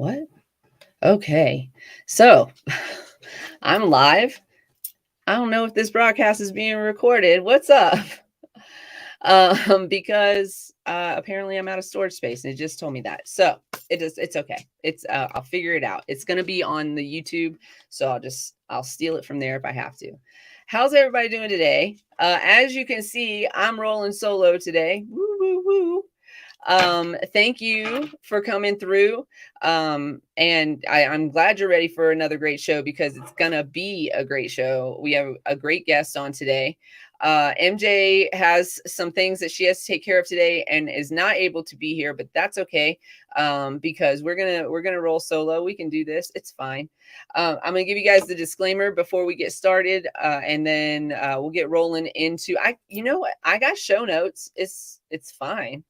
What? Okay. So I'm live. I don't know if this broadcast is being recorded. What's up? Because apparently I'm out of storage space and it just told me that. So it's okay. I'll figure it out. It's gonna be on the YouTube, so I'll steal it from there if I have to. How's everybody doing today? As you can see, I'm rolling solo today. Woo woo woo. Thank you for coming through. And I'm glad you're ready for another great show because it's gonna be a great show. We have a great guest on today. MJ has some things that she has to take care of today and is not able to be here, but that's okay. Because we're gonna roll solo. We can do this. It's fine. I'm gonna give you guys the disclaimer before we get started, and then we'll get rolling into. You know what? I got show notes. It's fine.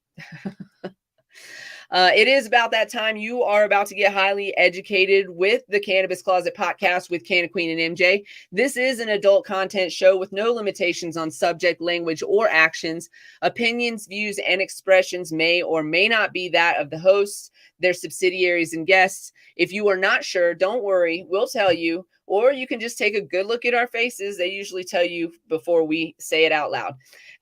It is about that time. You are about to get highly educated with the Cannabis Closet podcast with CannaQueen and MJ. This is an adult content show with no limitations on subject, language, or actions. Opinions, views, and expressions may or may not be that of the hosts, their subsidiaries, and guests. If you are not sure, don't worry. We'll tell you, or you can just take a good look at our faces. They usually tell you before we say it out loud.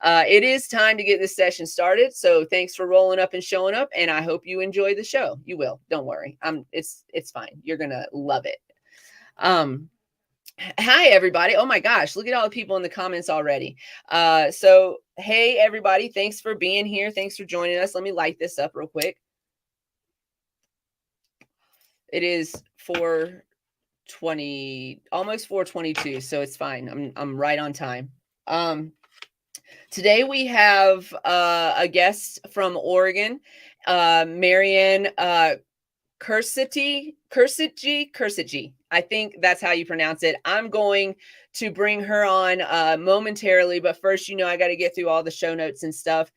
It is time to get this session started. So thanks for rolling up and showing up. And I hope you enjoy the show. You will. Don't worry. It's fine. You're going to love it. Hi, everybody. Oh my gosh. Look at all the people in the comments already. So, hey, everybody. Thanks for being here. Thanks for joining us. Let me light this up real quick. It is 4:20, almost 4:22. So it's fine. I'm right on time. Today we have a guest from Oregon, Marianne Cursetjee. I think that's how you pronounce it. I'm going to bring her on momentarily, but first, I got to get through all the show notes and stuff.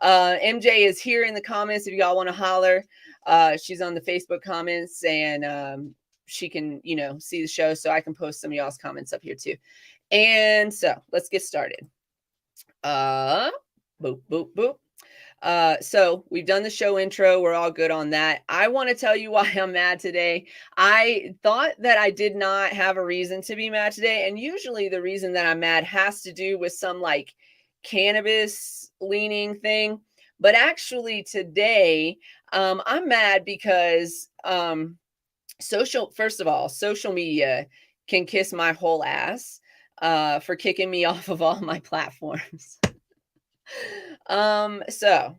MJ is here in the comments if y'all want to holler. She's on the Facebook comments and she can, see the show, so I can post some of y'all's comments up here too. And so let's get started. Boop, boop, boop. So we've done the show intro. We're all good on that. I want to tell you why I'm mad today. I thought that I did not have a reason to be mad today. And usually the reason that I'm mad has to do with some like cannabis leaning thing. But actually today, I'm mad because, first of all, social media can kiss my whole ass. For kicking me off of all my platforms. So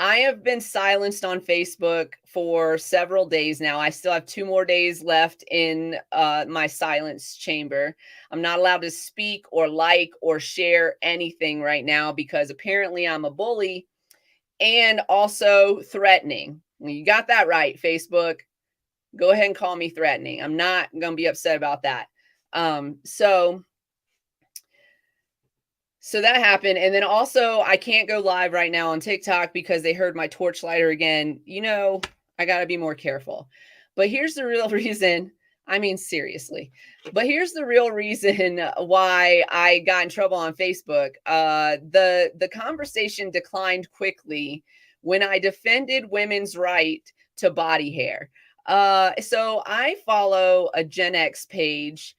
I have been silenced on Facebook for several days now. I still have 2 more days left in my silence chamber. I'm not allowed to speak or like or share anything right now because apparently I'm a bully and also threatening. You got that right, Facebook. Go ahead and call me threatening. I'm not going to be upset about that. So that happened. And then also I can't go live right now on TikTok because they heard my torchlighter again. I got to be more careful. But here's the real reason. I mean, seriously. But here's the real reason why I got in trouble on Facebook. The conversation declined quickly when I defended women's right to body hair. So I follow a Gen X page.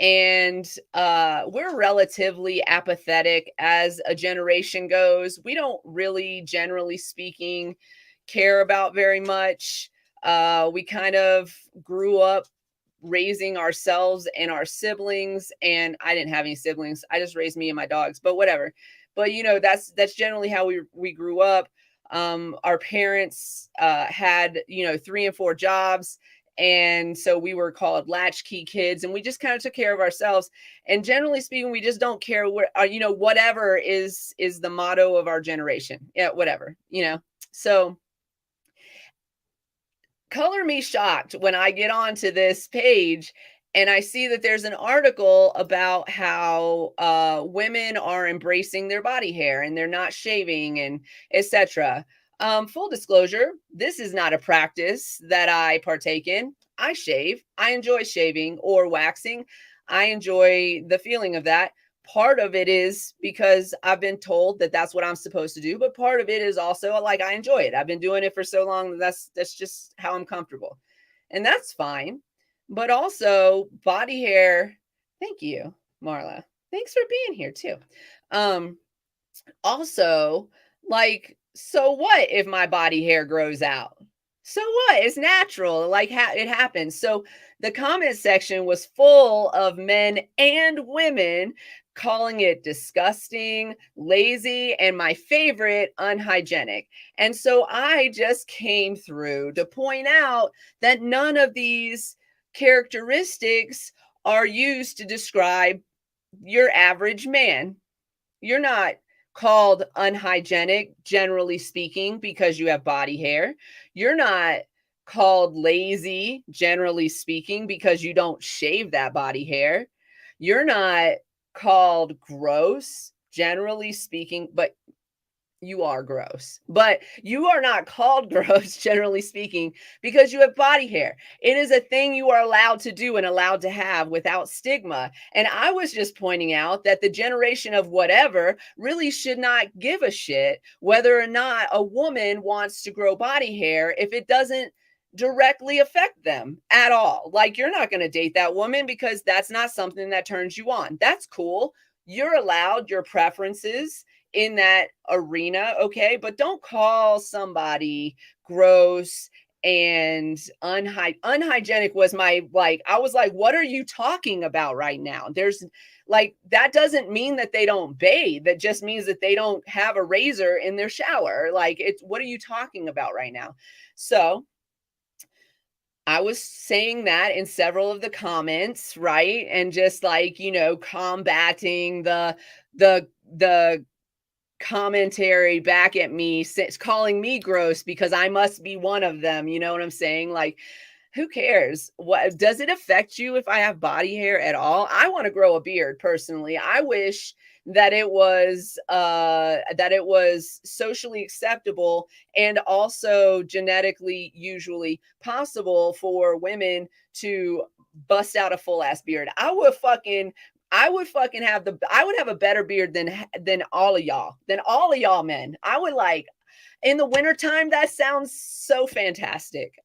And we're relatively apathetic as a generation goes. We don't really, generally speaking, care about very much. We kind of grew up raising ourselves and our siblings. And I didn't have any siblings. I just raised me and my dogs, but whatever. But, that's generally how we grew up. Our parents had, 3 and 4 jobs. And so we were called latchkey kids and we just kind of took care of ourselves. And generally speaking, we just don't care where, whatever is the motto of our generation. Yeah, whatever, So color me shocked when I get onto this page and I see that there's an article about how women are embracing their body hair and they're not shaving and etc. Full disclosure, this is not a practice that I partake in. I shave. I enjoy shaving or waxing. I enjoy the feeling of that. part of it is because I've been told that that's what I'm supposed to do, but part of it is also like I enjoy it. I've been doing it for so long that that's just how I'm comfortable. And that's fine. But also body hair, thank you, Marla. Thanks for being here too. Um Also, like, so what if my body hair grows out? So what? It's natural. Like, it happens. So the comment section was full of men and women calling it disgusting, lazy, and my favorite, unhygienic. And so I just came through to point out that none of these characteristics are used to describe your average man. You're not called unhygienic, generally speaking, because you have body hair. You're not called lazy, generally speaking, because you don't shave that body hair. You're not called gross, generally speaking, but you are gross. But you are not called gross, generally speaking, because you have body hair. It is a thing you are allowed to do and allowed to have without stigma. And I was just pointing out that the generation of whatever really should not give a shit whether or not a woman wants to grow body hair if it doesn't directly affect them at all. Like, you're not going to date that woman because that's not something that turns you on. That's cool. You're allowed your preferences in that arena, okay? But don't call somebody gross and unhygienic was my, like, I was like, what are you talking about right now? There's like, that doesn't mean that they don't bathe. That just means that they don't have a razor in their shower. Like, it's, what are you talking about right now? So I was saying that in several of the comments, right? And just like, combating the commentary back at me, calling me gross because I must be one of them. You know what I'm saying? Like, who cares? What does it affect you if I have body hair at all? I want to grow a beard personally. I wish that it was socially acceptable and also genetically usually possible for women to bust out a full ass beard. I would have a better beard than all of y'all, men. I would, like, in the wintertime, that sounds so fantastic.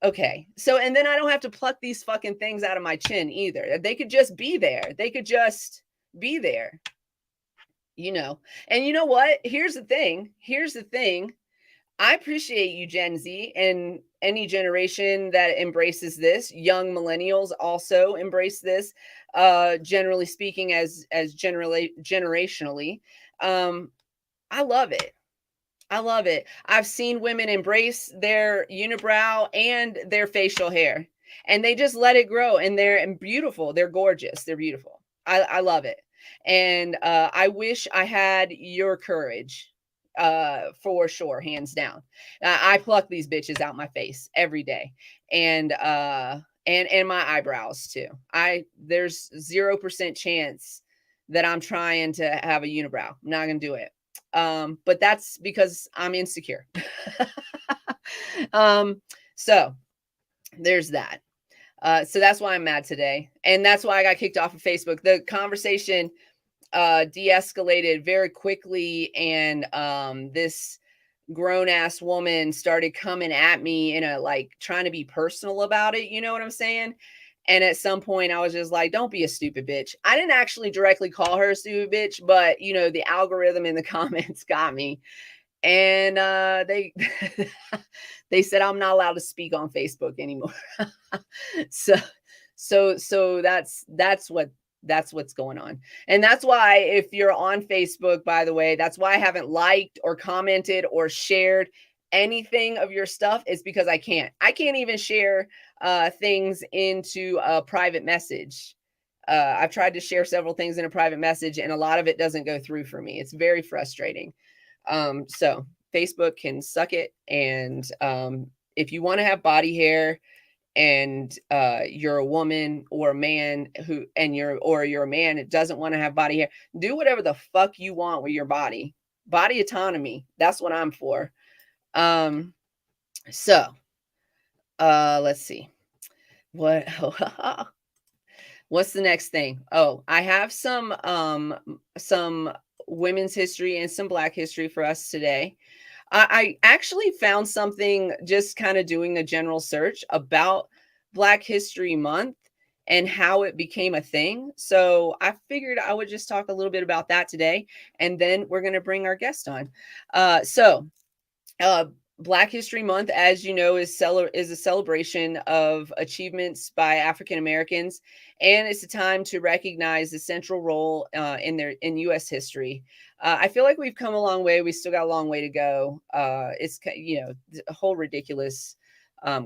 Okay. So, and then I don't have to pluck these fucking things out of my chin either. They could just be there. They could just be there, you know. And you know what? Here's the thing. I appreciate you, Gen Z, and any generation that embraces this. Young millennials also embrace this, generally speaking, generationally. I love it. I love it. I've seen women embrace their unibrow and their facial hair, and they just let it grow, and they're beautiful. They're gorgeous. They're beautiful. I love it. And I wish I had your courage, for sure, hands down. I pluck these bitches out my face every day, and my eyebrows too. There's 0% chance that I'm trying to have a unibrow. I'm not gonna do it. But that's because I'm insecure. um, so there's that. So that's why I'm mad today. And that's why I got kicked off of Facebook. The conversation de-escalated very quickly, and this grown-ass woman started coming at me in a, like, trying to be personal about it, you know what I'm saying? And at some point I was just like, don't be a stupid bitch. I didn't actually directly call her a stupid bitch, but the algorithm in the comments got me. And they they said I'm not allowed to speak on Facebook anymore. so that's what's going on. And that's why, if you're on Facebook, by the way, that's why I haven't liked or commented or shared anything of your stuff, is because I can't even share things into a private message. I've tried to share several things in a private message, and a lot of it doesn't go through for me. It's very frustrating. So Facebook can suck it. And if you want to have body hair, and you're a woman or a man you're a man that doesn't want to have body hair, do whatever the fuck you want with your body autonomy. That's what I'm for. So let's see what What's the next thing? Oh, I have some women's history and some Black history for us today. I actually found something just kind of doing a general search about Black History Month and how it became a thing. So I figured I would just talk a little bit about that today, and then we're going to bring our guest on. Uh, Black History Month, as you know, is a celebration of achievements by African Americans, and it's a time to recognize the central role in U.S. history. I feel like we've come a long way. We still got a long way to go. It's a whole ridiculous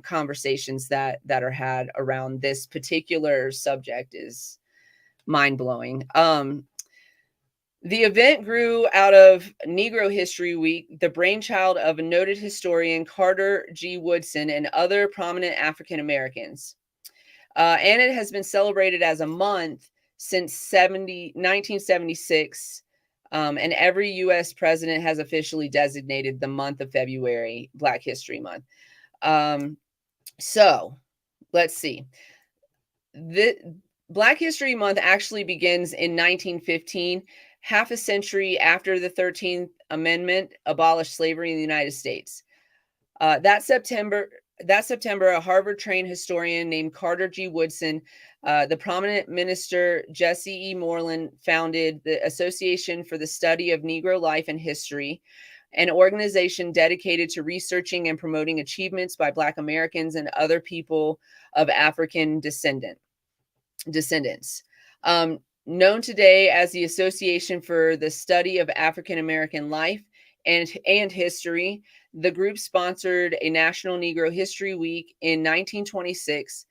conversations that are had around this particular subject is mind blowing. The event grew out of Negro History Week, the brainchild of a noted historian, Carter G. Woodson, and other prominent African Americans. And it has been celebrated as a month since 1976. And every U.S. president has officially designated the month of February Black History Month. So let's see. The Black History Month actually begins in 1915. Half a century after the 13th Amendment abolished slavery in the United States. That September, a Harvard-trained historian named Carter G. Woodson, the prominent minister Jesse E. Moreland, founded the Association for the Study of Negro Life and History, an organization dedicated to researching and promoting achievements by Black Americans and other people of African descendants. Known today as the Association for the Study of African American Life and History, the group sponsored a National Negro History Week in 1926,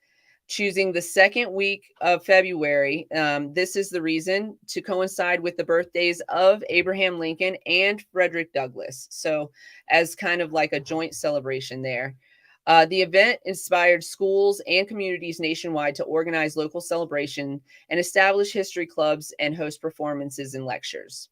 choosing the second week of February. This is the reason, to coincide with the birthdays of Abraham Lincoln and Frederick Douglass. So as kind of like a joint celebration there. The event inspired schools and communities nationwide to organize local celebration and establish history clubs and host performances and lectures.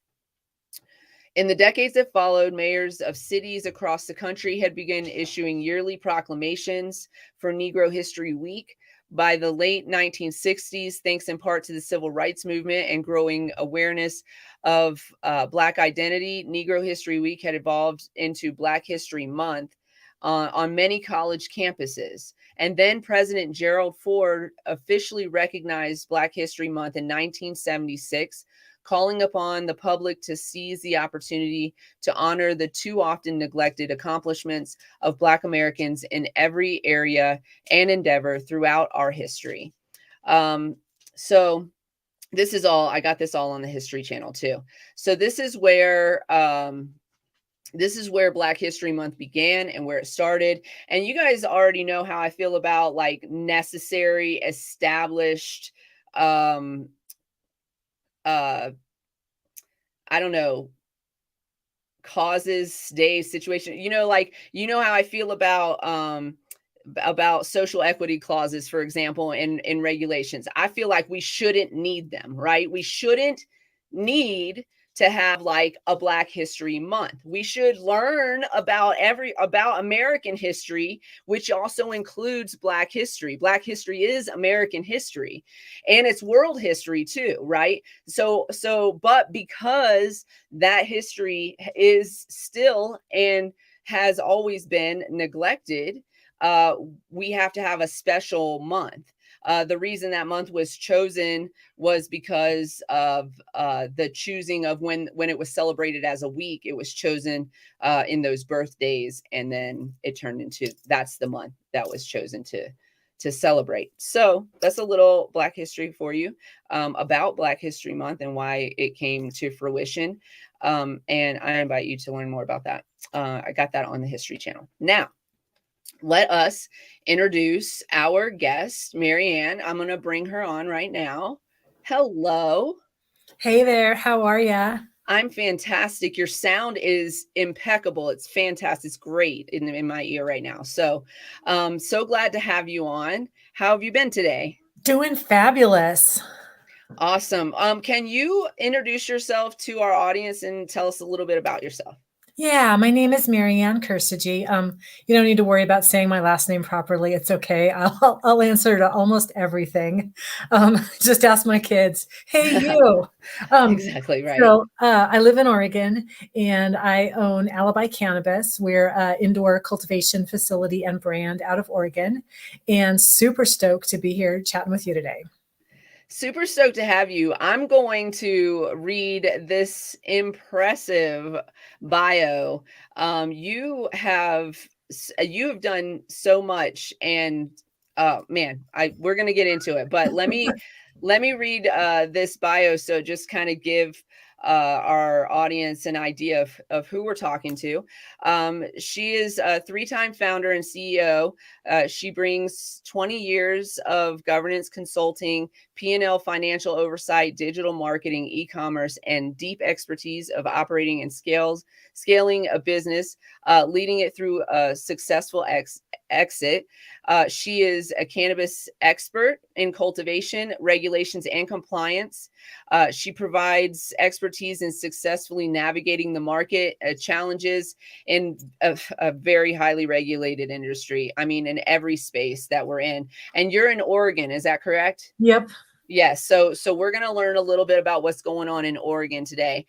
In the decades that followed, mayors of cities across the country had begun issuing yearly proclamations for Negro History Week. By the late 1960s, thanks in part to the civil rights movement and growing awareness of Black identity, Negro History Week had evolved into Black History Month on many college campuses. And then President Gerald Ford officially recognized Black History Month in 1976, calling upon the public to seize the opportunity to honor the too often neglected accomplishments of Black Americans in every area and endeavor throughout our history. So this is all, I got this all on the History Channel too. So this is where Black History Month began and where it started. And you guys already know how I feel about like necessary, established, I don't know, causes, days, situation. Like, how I feel about social equity clauses, for example, in regulations. I feel like we shouldn't need them, right? We shouldn't need to have like a Black History Month. We should learn about American history, which also includes Black history. Black history is American history, and it's world history too, right? But because that history is still and has always been neglected, we have to have a special month. The reason that month was chosen was because of the choosing of when it was celebrated as a week. It was chosen in those birthdays, and then it turned into, that's the month that was chosen to celebrate. So that's a little Black history for you about Black History Month and why it came to fruition. And I invite you to learn more about that. I got that on the History Channel. Now, let us introduce our guest, Marianne. I'm going to bring her on right now. Hello. Hey there. How are ya? I'm fantastic. Your sound is impeccable. It's fantastic. It's great in my ear right now. So glad to have you on. How have you been today? Doing fabulous. Awesome. Can you introduce yourself to our audience and tell us a little bit about yourself? Yeah, my name is Marianne Cursetjee. You don't need to worry about saying my last name properly. It's okay. I'll answer to almost everything. Just ask my kids. Hey, you. Um, Exactly right. I live in Oregon, and I own Alibi Cannabis. We're an indoor cultivation facility and brand out of Oregon, and super stoked to be here chatting with you today. Super stoked to have you. I'm going to read this impressive bio. You have done so much, and man, I we're gonna get into it. But let me read this bio so just kind of give our audience an idea of who we're talking to. She is a three-time founder and CEO. She brings 20 years of governance consulting, P&L financial oversight, digital marketing, e-commerce, and deep expertise of operating and scaling a business, leading it through a successful exit. She is a cannabis expert in cultivation, regulations, and compliance. She provides expertise in successfully navigating the market challenges in a very highly regulated industry. I mean, in every space that we're in. And you're in Oregon, is that correct? Yep. Yes. So we're going to learn a little bit about what's going on in Oregon today.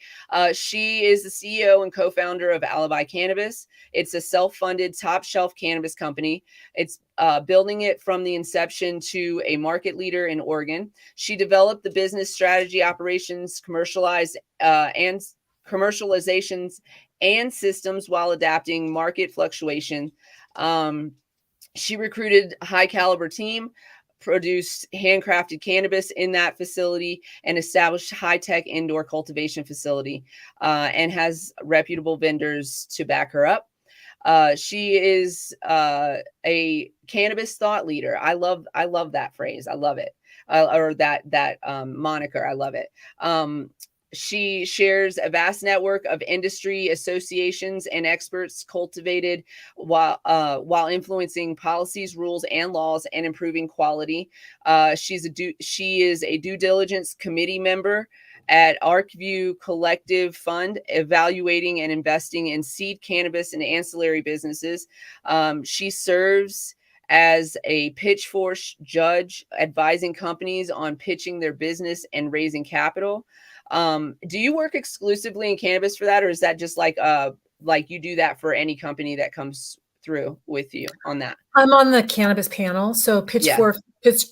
She is the CEO and co-founder of Alibi Cannabis. It's a self-funded, top-shelf cannabis company. It's building it from the inception to a market leader in Oregon. She developed the business strategy, operations, and commercializations and systems while adapting market fluctuation. She recruited a high caliber team, produced handcrafted cannabis in that facility, and established high-tech indoor cultivation facility, and has reputable vendors to back her up. She is a cannabis thought leader. I love that phrase. I love it. Or that moniker. I love it. She shares a vast network of industry associations and experts cultivated while influencing policies, rules, and laws and improving quality. She is a due diligence committee member at ArcView Collective Fund, evaluating and investing in seed cannabis and ancillary businesses. She serves as a pitchfork judge, advising companies on pitching their business and raising capital. Do you work exclusively in cannabis for that, or is that just like you do that for any company that comes through with you on that? I'm on the cannabis panel, so Yeah,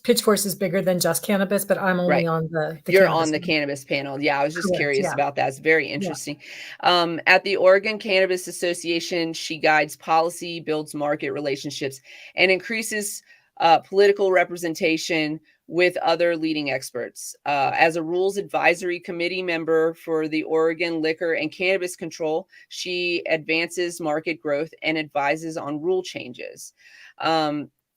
Pitchforce is bigger than just cannabis, but I'm only right. on the You're on cannabis the one. cannabis panel. Yeah, I was just Correct, curious yeah, about that. It's very yeah. interesting. At the Oregon Cannabis Association, she guides policy, builds market relationships, and increases political representation with other leading experts. As a rules advisory committee member for the Oregon Liquor and Cannabis Control, she advances market growth and advises on rule changes.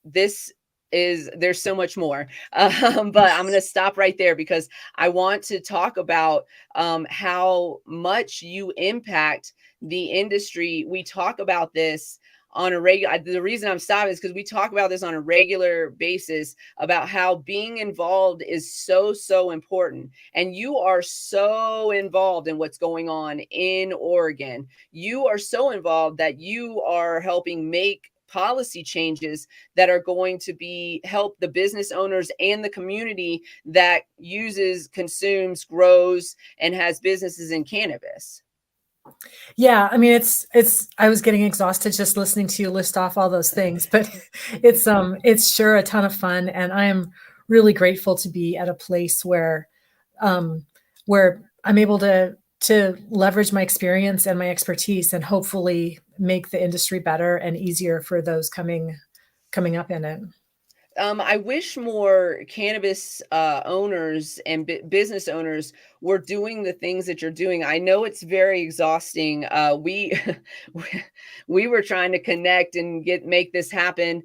This there's so much more, but I'm going to stop right there because I want to talk about how much you impact the industry. We talk about this on a regular. The reason I'm stopping is because we talk about this on a regular basis about how being involved is so important, and you are so involved in what's going on in Oregon. You are so involved that you are helping make policy changes that are going to be help the business owners and the community that uses, consumes, grows, and has businesses in cannabis. Yeah, I mean, it's I was getting exhausted just listening to you list off all those things, but it's sure a ton of fun, and I am really grateful to be at a place um, where I'm able to leverage my experience and my expertise and hopefully make the industry better and easier for those coming up in it. I wish more cannabis owners and business owners were doing the things that you're doing. I know it's very exhausting. We we were trying to connect and make this happen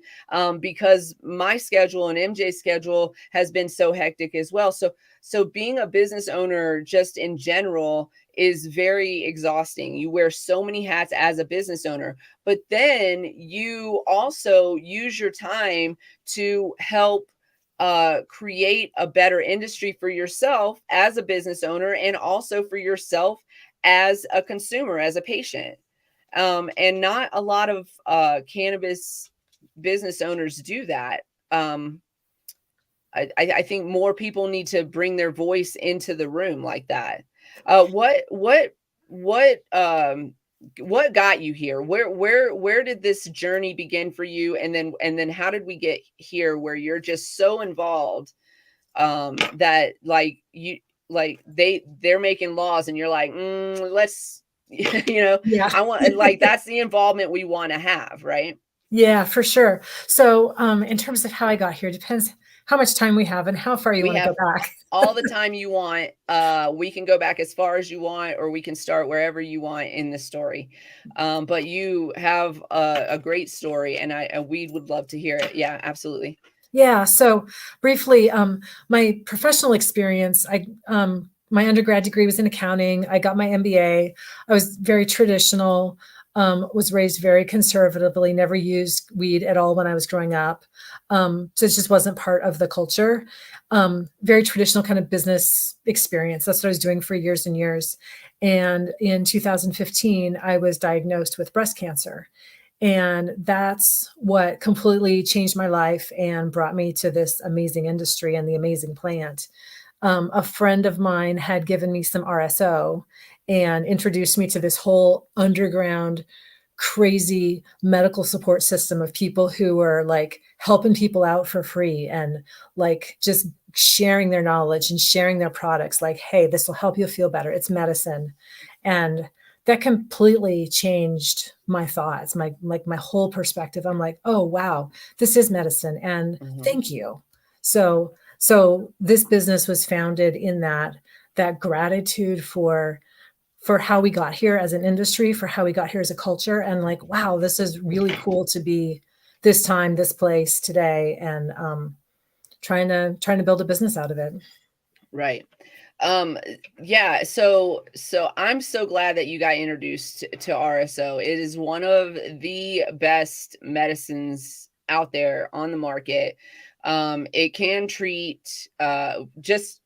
because my schedule and MJ's schedule has been so hectic as well. So being a business owner just in general is very exhausting. You wear so many hats as a business owner, but then you also use your time to help create a better industry for yourself as a business owner and also for yourself as a consumer, as a patient. And not a lot of cannabis business owners do that. I think more people need to bring their voice into the room like that. What got you here? Where did this journey begin for you? And then how did we get here where you're just so involved that like they're making laws and you're like, let's Yeah. I want like that's the involvement we want to have, right? Yeah, for sure. So, in terms of how I got here, depends how much time we have and how far you We want to go have back. all the time you want. We can go back as far as you want, or we can start wherever you want in the story. But you have a great story, and we would love to hear it. Yeah, absolutely. Yeah. So briefly, my professional experience, my undergrad degree was in accounting. I got my MBA. I was very traditional, was raised very conservatively, never used weed at all when I was growing up. So it just wasn't part of the culture. Very traditional kind of business experience. That's what I was doing for years and years. And in 2015, I was diagnosed with breast cancer. And that's what completely changed my life and brought me to this amazing industry and the amazing plant. A friend of mine had given me some RSO and introduced me to this whole underground, crazy medical support system of people who were like helping people out for free and like just sharing their knowledge and sharing their products. Like, hey, this will help you feel better. It's medicine. And that completely changed my thoughts, my whole perspective. I'm like, oh wow, this is medicine, and thank you. So this business was founded in that gratitude for how we got here as an industry, for how we got here as a culture, and like, wow, this is really cool to be this time, this place today, and trying to build a business out of it. Right. Yeah, so I'm so glad that you got introduced to RSO. It is one of the best medicines out there on the market. It can treat just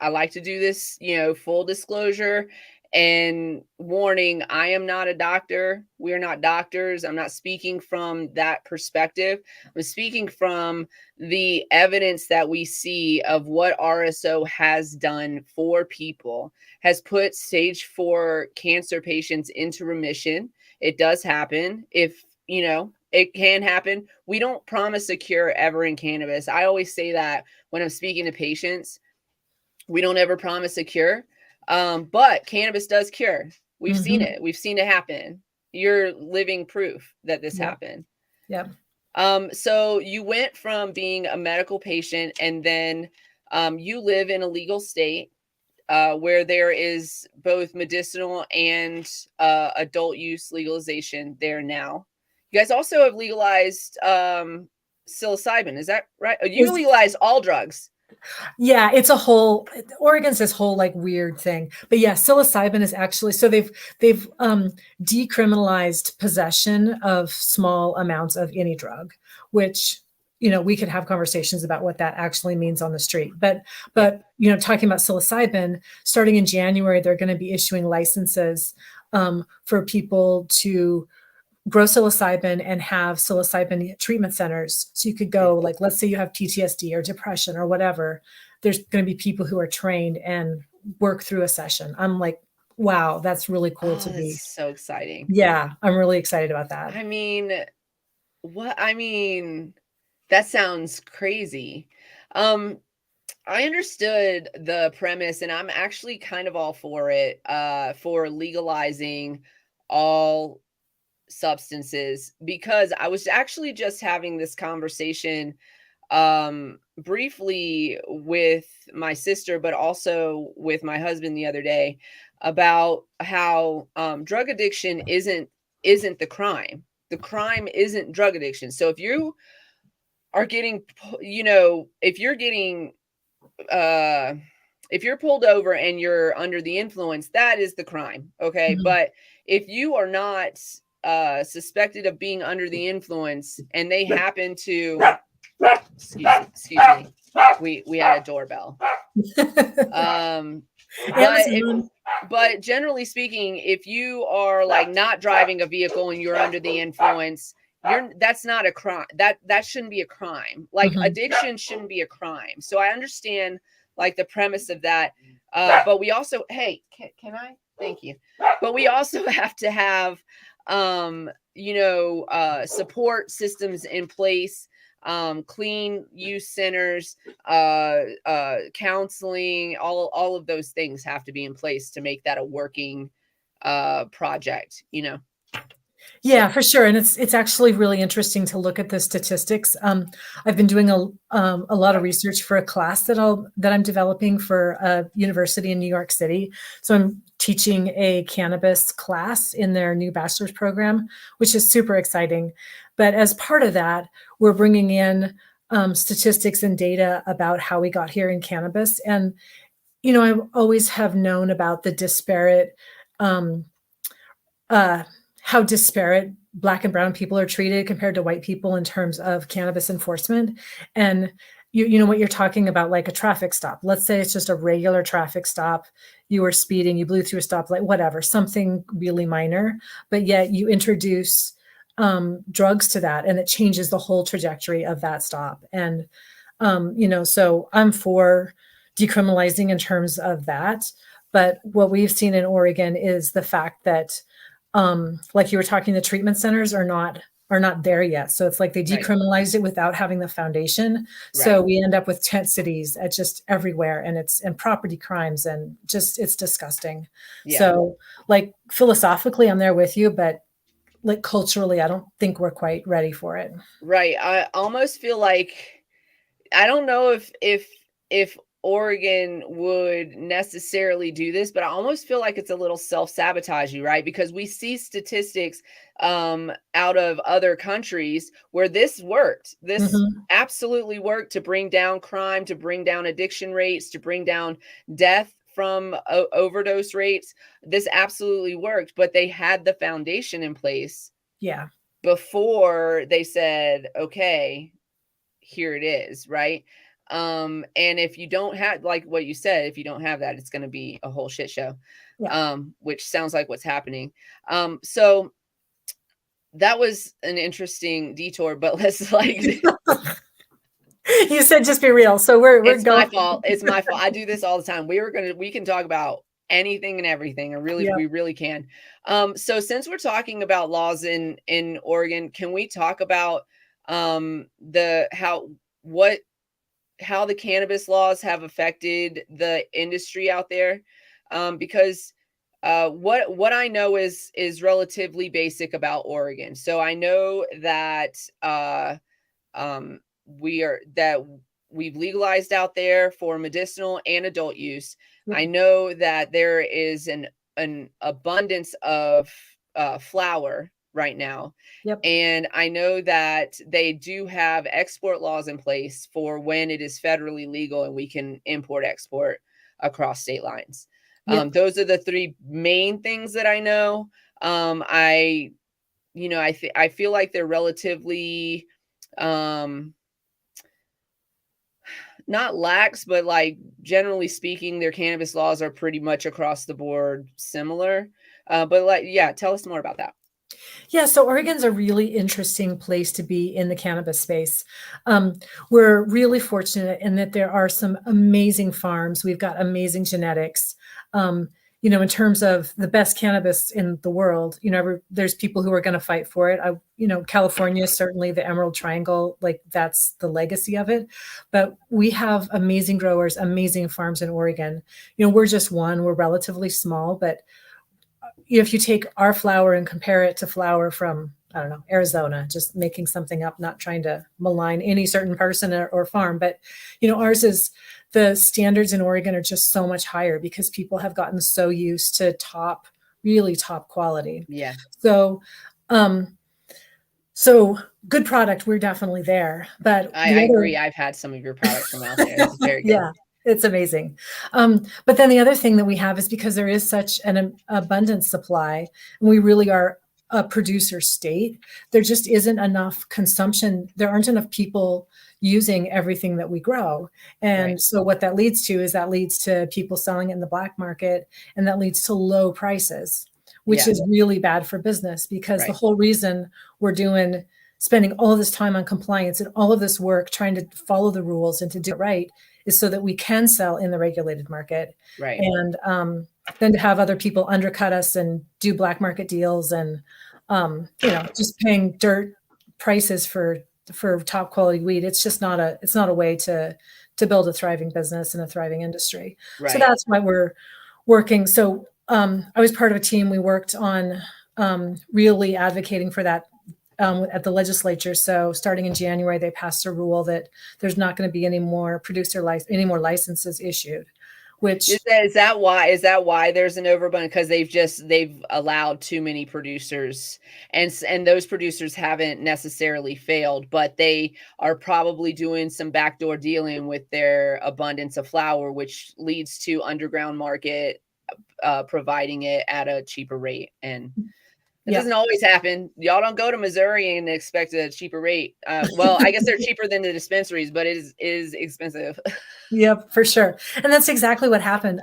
I like to do this, full disclosure and warning. I am not a doctor. We're not doctors. I'm not speaking from that perspective. I'm speaking from the evidence that we see of what RSO has done for people, has put stage 4 cancer patients into remission. It does happen. It can happen. We don't promise a cure ever in cannabis. I always say that when I'm speaking to patients. We don't ever promise a cure, but cannabis does cure. We've seen it. We've seen it happen. You're living proof that this happened. Yeah. So you went from being a medical patient, and then you live in a legal state where there is both medicinal and adult use legalization there now. You guys also have legalized psilocybin. Is that right? You legalized all drugs. Yeah, Oregon's this whole like weird thing. But yeah, psilocybin is actually, so they've decriminalized possession of small amounts of any drug, which we could have conversations about what that actually means on the street. But talking about psilocybin, starting in January, they're going to be issuing licenses for people to grow psilocybin and have psilocybin treatment centers. So you could go, like, let's say you have PTSD or depression or whatever. There's going to be people who are trained and work through a session. I'm like, wow, that's really cool to be. So exciting. Yeah, I'm really excited about that. I mean, that sounds crazy. I understood the premise, and I'm actually kind of all for it, for legalizing all substances, because I was actually just having this conversation briefly with my sister, but also with my husband the other day, about how drug addiction isn't the crime. The crime isn't drug addiction. So if you are getting, if you're getting if you're pulled over and you're under the influence, that is the crime. Okay. But if you are not suspected of being under the influence and they happen to, excuse me, we had a doorbell. But if, Amazon. but generally speaking, if you are like not driving a vehicle and you're under the influence, that's not a crime. That shouldn't be a crime. Like addiction shouldn't be a crime. So I understand like the premise of that. But we also, hey, can I? Thank you. But we also have to have support systems in place, clean use centers, counseling, all of those things have to be in place to make that a working project, Yeah, for sure. And it's actually really interesting to look at the statistics. I've been doing a lot of research for a class that I'm developing for a university in New York City. So I'm teaching a cannabis class in their new bachelor's program, which is super exciting. But as part of that, we're bringing in statistics and data about how we got here in cannabis. And, I always have known about the disparate how disparate Black and brown people are treated compared to white people in terms of cannabis enforcement. And you know what you're talking about, like a traffic stop. Let's say it's just a regular traffic stop. You were speeding, you blew through a stoplight, whatever, something really minor, but yet you introduce drugs to that and it changes the whole trajectory of that stop. And, so I'm for decriminalizing in terms of that. But what we've seen in Oregon is the fact that like you were talking, the treatment centers are not there yet. So it's like they decriminalized it without having the foundation. So we end up with tent cities at just everywhere, and property crimes, and just it's disgusting. Yeah. So like philosophically, I'm there with you, but like culturally, I don't think we're quite ready for it. Right. I almost feel like, I don't know if Oregon would necessarily do this, but I almost feel like it's a little self-sabotaging, right? Because we see statistics out of other countries where this worked. This absolutely worked to bring down crime, to bring down addiction rates, to bring down death from overdose rates. This absolutely worked, but they had the foundation in place. Yeah. Before they said, okay, here it is, right? And if you don't have, like what you said, if you don't have that, it's going to be a whole shit show. Yeah. Which sounds like what's happening. So that was an interesting detour, but let's like you said just be real. So it's going. My fault. It's my fault. I do this all the time. We can talk about anything and everything, and really, we really can. So since we're talking about laws in Oregon, can we talk about how the cannabis laws have affected the industry out there? Because what I know is relatively basic about Oregon. So I know that we've legalized out there for medicinal and adult use. I know that there is an abundance of flower right now. And I know that they do have export laws in place for when it is federally legal and we can export across state lines. Those are the three main things that I know. I feel like they're relatively not lax, but like generally speaking, their cannabis laws are pretty much across the board similar. But tell us more about that. Yeah, so Oregon's a really interesting place to be in the cannabis space. We're really fortunate in that there are some amazing farms. We've got amazing genetics. In terms of the best cannabis in the world, there's people who are going to fight for it. California, certainly the Emerald Triangle, like that's the legacy of it. But we have amazing growers, amazing farms in Oregon. We're just one, we're relatively small, but if you take our flower and compare it to flower from, I don't know, Arizona, just making something up, not trying to malign any certain person or farm, but, the standards in Oregon are just so much higher because people have gotten so used to really top quality. Yeah. So good product, we're definitely there. But I agree. I've had some of your products from out there. It's very good. Yeah. It's amazing. But then the other thing that we have is because there is such an abundant supply, and we really are a producer state, there just isn't enough consumption. There aren't enough people using everything that we grow. And Right. so what that leads to is that leads to people selling it in the black market, and that leads to low prices, which Yeah. is really bad for business, because the Right. whole reason we're spending all of this time on compliance and all of this work trying to follow the rules and to do it right is so that we can sell in the regulated market. Right. And then to have other people undercut us and do black market deals and just paying dirt prices for top quality weed, it's just not a way to build a thriving business and a thriving industry. Right. So that's why we're working. So I was part of a team. We worked on really advocating for that at the legislature. So starting in January, they passed a rule that there's not going to be any more licenses issued. Which is that why there's an overabundance? Because they've allowed too many producers, and those producers haven't necessarily failed, but they are probably doing some backdoor dealing with their abundance of flower, which leads to underground market providing it at a cheaper rate. And it doesn't always happen. Y'all don't go to Missouri and expect a cheaper rate. Well, I guess they're cheaper than the dispensaries, but it is expensive. Yep, for sure. And that's exactly what happened.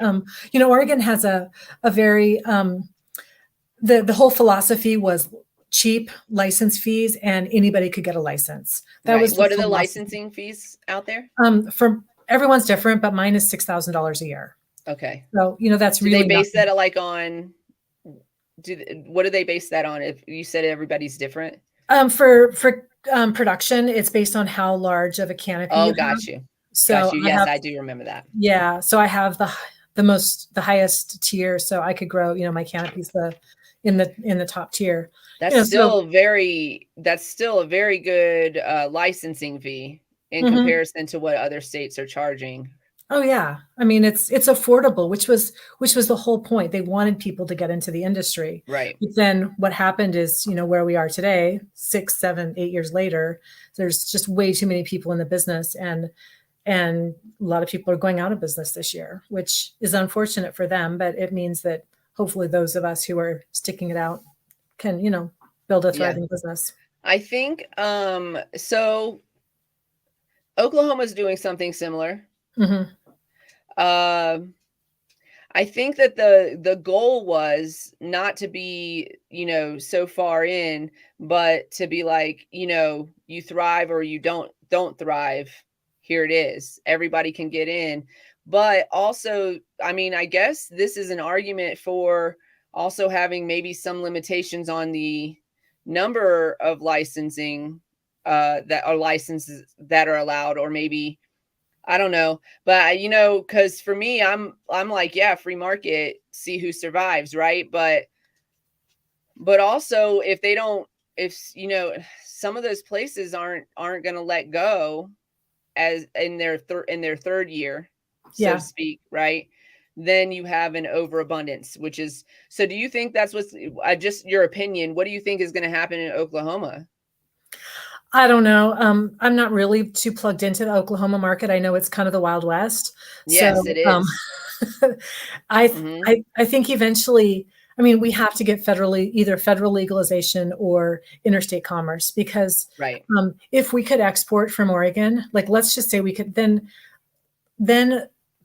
Oregon has a very, the whole philosophy was cheap license fees and anybody could get a license. That was What are the licensing fees out there? From everyone's different, but mine is $6,000 a year. Okay. So, that's do really they base that like on, what do they base that on? If you said everybody's different? For production, it's based on how large of a canopy you have. Got you. So got you. Yes, I do remember that. Yeah. So I have the highest tier. So I could grow, my canopy's in the top tier. That's still a very good licensing fee in comparison to what other states are charging. Oh yeah. I mean, it's affordable, which was the whole point. They wanted people to get into the industry. Right. But then what happened is, where we are today, 6, 7, 8 years later, there's just way too many people in the business, and a lot of people are going out of business this year, which is unfortunate for them, but it means that hopefully those of us who are sticking it out can, build a thriving business. I think, so Oklahoma's doing something similar. I think that the goal was not to be, so far in, but to be like, you thrive or you don't thrive. Here it is. Everybody can get in. But also, I mean, I guess this is an argument for also having maybe some limitations on the number of licensing that are licenses that are allowed, or maybe, I don't know, but because for me, I'm like, yeah, free market, see who survives, right? But also, if some of those places aren't going to let go as in their third year, so to speak, right? Then you have an overabundance, which is, so do you think that's what's, just your opinion, what do you think is going to happen in Oklahoma? I don't know. I'm not really too plugged into the Oklahoma market. I know it's kind of the Wild West. Yes, it is. I think eventually, I mean, we have to get either federal legalization or interstate commerce, because right. If we could export from Oregon, like let's just say we could, then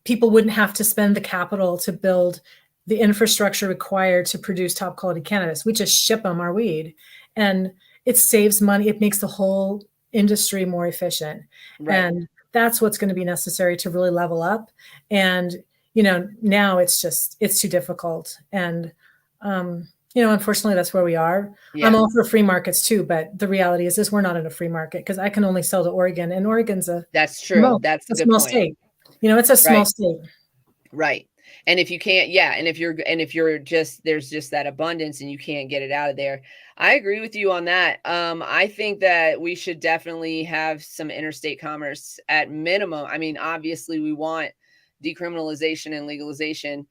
people wouldn't have to spend the capital to build the infrastructure required to produce top quality cannabis. We just ship them our weed, and it saves money. It makes the whole industry more efficient. Right. And that's what's going to be necessary to really level up. And, now it's too difficult. And, unfortunately that's where we are. Yeah. I'm all for free markets too, but the reality is we're not in a free market, because I can only sell to Oregon, and Oregon's that's true. That's a small state. It's a small state. Right. And if you can't, and if you're just, there's just that abundance and you can't get it out of there. I agree with you on that. I think that we should definitely have some interstate commerce at minimum. I mean, obviously we want decriminalization and legalization.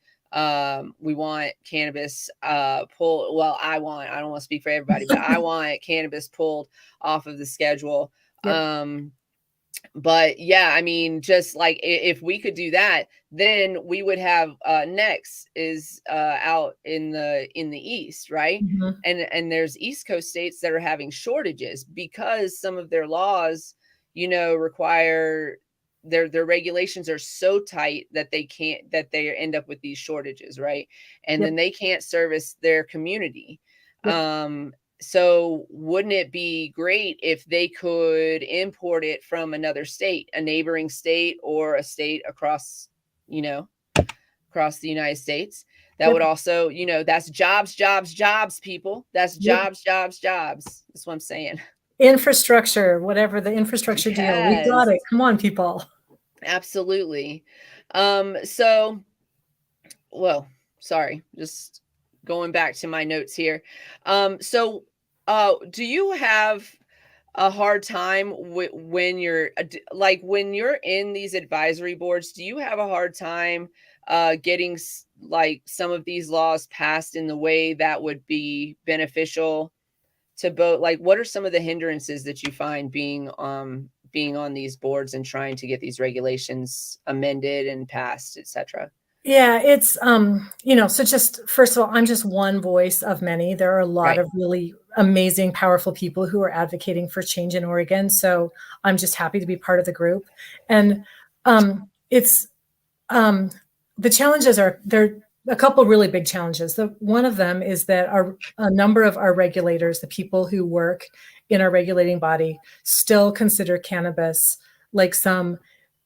We want cannabis I don't want to speak for everybody, but I want cannabis pulled off of the schedule. Yep. But yeah, I mean, just like if we could do that, then we would have next is out in the east, right? Mhm. And there's East Coast states that are having shortages because some of their laws, require their regulations are so tight that they end up with these shortages, right? And Yep. then they can't service their community. Yep. So wouldn't it be great if they could import it from another state, a neighboring state or a state you know, across the United States? That Yep. would also, that's jobs, jobs, jobs, people. That's Yep. jobs, jobs, jobs. That's what I'm saying. Infrastructure, whatever the infrastructure deal. We got Yes, it. Come on, people. absolutely. So, well, sorry, just going back to my notes here. Do you have a hard time when you're like when you're in these advisory boards? Do you have a hard time getting like some of these laws passed in the way that would be beneficial to both? Like, what are some of the hindrances that you find being on these boards and trying to get these regulations amended and passed, etc.? Yeah, it's so just first of all, I'm just one voice of many. There are a lot Right. of really amazing, powerful people who are advocating for change in Oregon. So I'm just happy to be part of the group. And it's the challenges are there. A couple really big challenges. One of them is that a number of our regulators, the people who work in our regulating body, still consider cannabis like some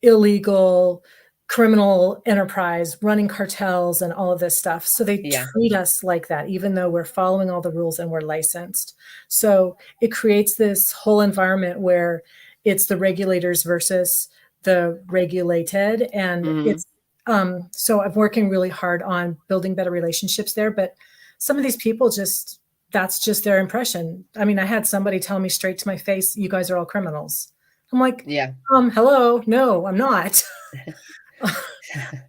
illegal criminal enterprise running cartels and all of this stuff. So they Yeah. treat us like that, even though we're following all the rules and we're licensed. So it creates this whole environment where it's the regulators versus the regulated. And Hmm. it's so I'm working really hard on building better relationships there. But some of these people that's just their impression. I mean, I had somebody tell me straight to my face, "You guys are all criminals." I'm like, Yeah. hello, no, I'm not.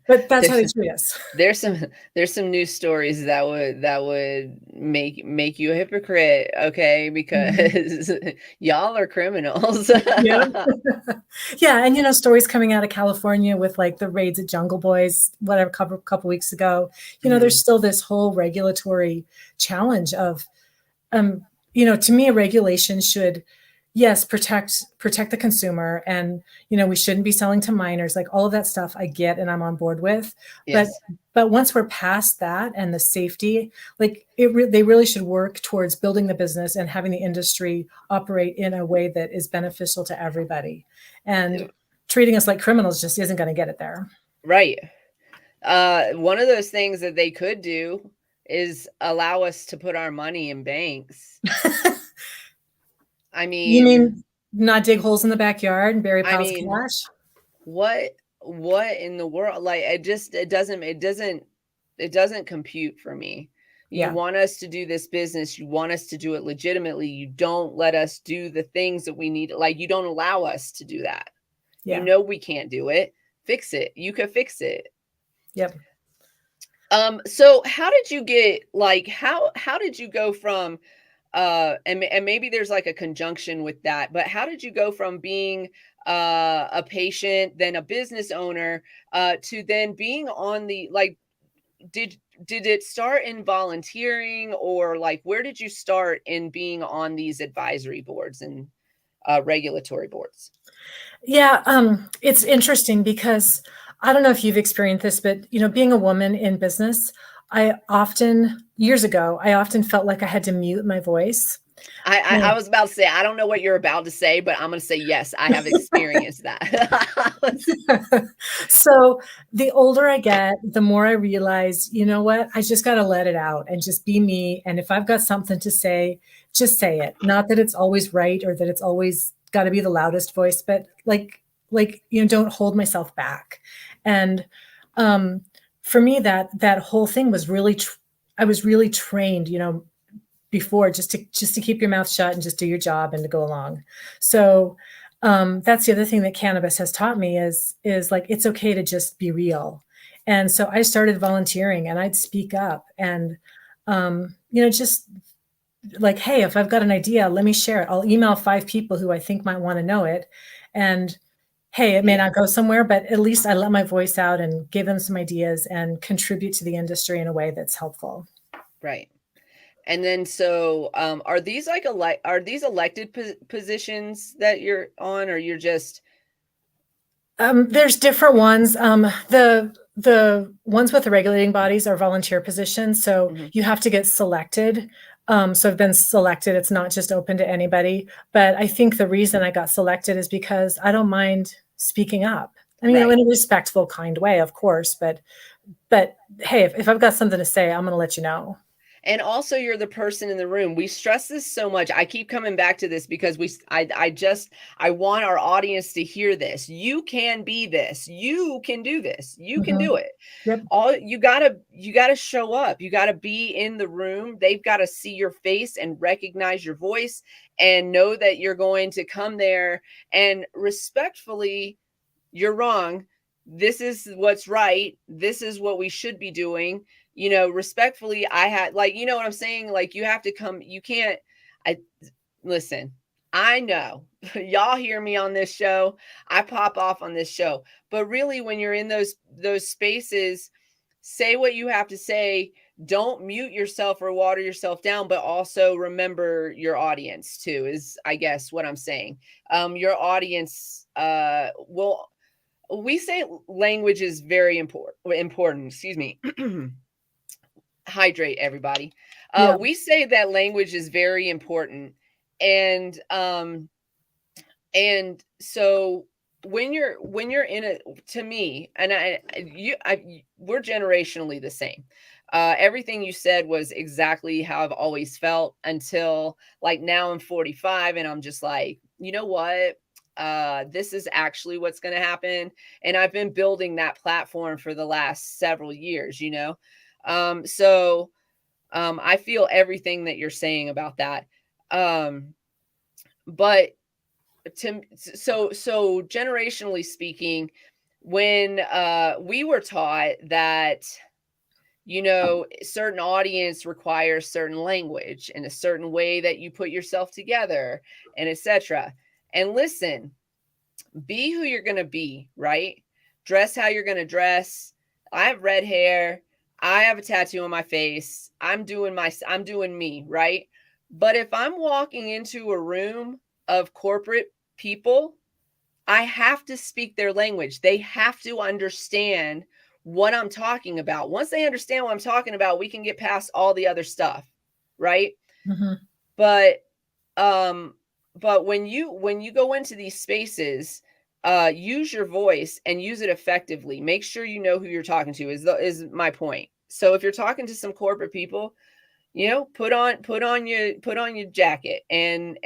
But that's how there's they treat us. there's some there's some news stories that would make you a hypocrite, okay? Mhm. Because y'all are criminals. Yeah. Yeah, and stories coming out of California with like the raids at Jungle Boys, whatever, couple weeks ago. There's Mhm. still this whole regulatory challenge of to me, a regulation should, yes, protect the consumer, and we shouldn't be selling to minors, like all of that stuff. I get, and I'm on board with, but Yes. once we're past that and the safety, like they really should work towards building the business and having the industry operate in a way that is beneficial to everybody, and treating us like criminals just isn't going to get it there. Right. One of those things that they could do is allow us to put our money in banks. I You mean mean not dig holes in the backyard and bury I piles of mean, cash? what in the world? Like, it doesn't compute for me. You Yeah, want us to do this business, you want us to do it legitimately, you don't let us do the things that we need, like, you don't allow us to do that. yeah, We can't do it. Fix it. You could fix it. yep. So how did you get, like, how did you go from and maybe there's like a conjunction with that, but how did you go from being a patient, then a business owner, to then being on the, like, did did it start in volunteering, or like where did you start in being on these advisory boards and regulatory boards? Yeah, it's interesting because I don't know if you've experienced this, but being a woman in business, years ago, I often felt like I had to mute my voice. I was about to say, I don't know what you're about to say, but I'm going to say yes, I have experienced that. So the older I get, the more I realize, you know what, I just got to let it out and just be me. And if I've got something to say, just say it. Not that it's always right or that it's always got to be the loudest voice, but don't hold myself back. And for me, that whole thing was really, I was really trained, before, just to keep your mouth shut and just do your job and to go along. So that's the other thing that cannabis has taught me is like it's okay to just be real. And so I started volunteering and I'd speak up and just like, hey, if I've got an idea, let me share it. I'll email 5 people who I think might want to know it. And hey, it may not go somewhere, but at least I let my voice out and give them some ideas and contribute to the industry in a way that's helpful. Right. And then, so, are these like are these elected positions that you're on, or you're just? There's different ones. The ones with the regulating bodies are volunteer positions, so Mhm. you have to get selected. So I've been selected. It's not just open to anybody. But I think the reason I got selected is because I don't mind speaking up. I mean, Right. in a respectful, kind way, of course. But hey, if I've got something to say, I'm going to let you know. And also, you're the person in the room. We stress this so much. I keep coming back to this because I want our audience to hear this. You can be this. You can do this. You can do it. Yep. All you gotta show up. You gotta be in the room. They've got to see your face and recognize your voice and know that you're going to come there and respectfully, you're wrong. This is what's right. This is what we should be doing. Respectfully, I had, like, you know what I'm saying? Like, you have to come, you can't, I listen, I know y'all hear me on this show. I pop off on this show. But really, when you're in those spaces, say what you have to say. Don't mute yourself or water yourself down, but also remember your audience too, is I guess what I'm saying. Your audience will we say language is very important, excuse me. Hydrate, everybody. Yeah. We say that language is very important, and so when you're in it, to me, and we're generationally the same. Everything you said was exactly how I've always felt until, like, now I'm 45 and I'm just like, you know what? This is actually what's going to happen. And I've been building that platform for the last several years. I feel everything that you're saying about that. But so generationally speaking, when we were taught that, certain audience requires certain language and a certain way that you put yourself together, and etc. And listen, be who you're going to be, right? Dress how you're going to dress. I have red hair. I have a tattoo on my face. I'm doing me, right? But if I'm walking into a room of corporate people, I have to speak their language. They have to understand what I'm talking about. Once they understand what I'm talking about, we can get past all the other stuff, right? Mm-hmm. But um when you go into these spaces, use your voice and use it effectively. Make sure you know who you're talking to, is my point. So if you're talking to some corporate people, put on your jacket and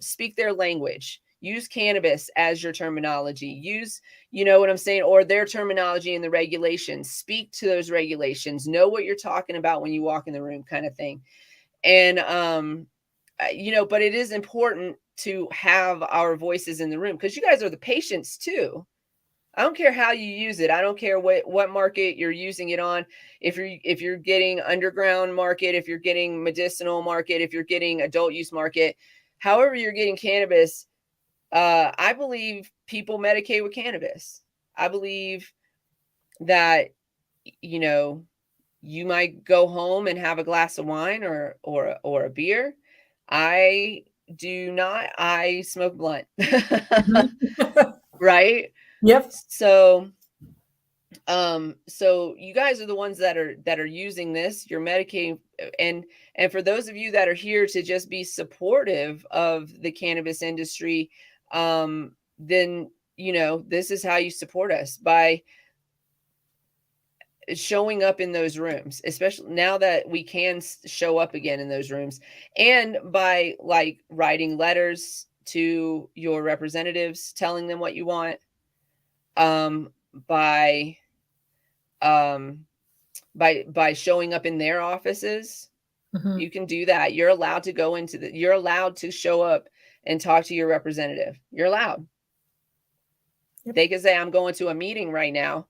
speak their language. Use cannabis as your terminology. Use, you know what I'm saying, or their terminology and the regulations. Speak to those regulations. Know what you're talking about when you walk in the room, kind of thing. And but it is important to have our voices in the room, because you guys are the patients too. I don't care how you use it. I don't care what market you're using it on. If you're getting underground market, if you're getting medicinal market, if you're getting adult use market, however you're getting cannabis, I believe people medicate with cannabis. I believe that, you know, you might go home and have a glass of wine or a beer. I do not. I smoke blunt. Mm-hmm. Right? Yep. So you guys are the ones that are using this. You're medicating, and for those of you that are here to just be supportive of the cannabis industry, then this is how you support us, by showing up in those rooms, especially now that we can show up again in those rooms, and by, like, writing letters to your representatives telling them what you want, um by um by showing up in their offices. Mm-hmm. You can do that. You're allowed to show up and talk to your representative. You're allowed. Yep. They can say, I'm going to a meeting right now,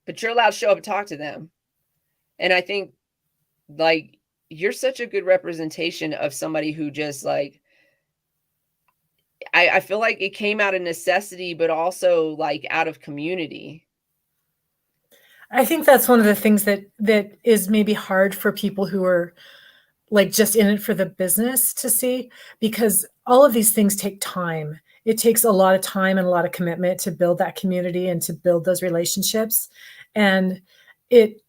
but you're allowed to show up and talk to them. And I think, like, you're such a good representation of somebody who just, like, I feel like it came out of necessity, but also like out of community. I think that's one of the things that is maybe hard for people who are like just in it for the business to see, because all of these things take time. It takes a lot of time and a lot of commitment to build that community and to build those relationships. And it,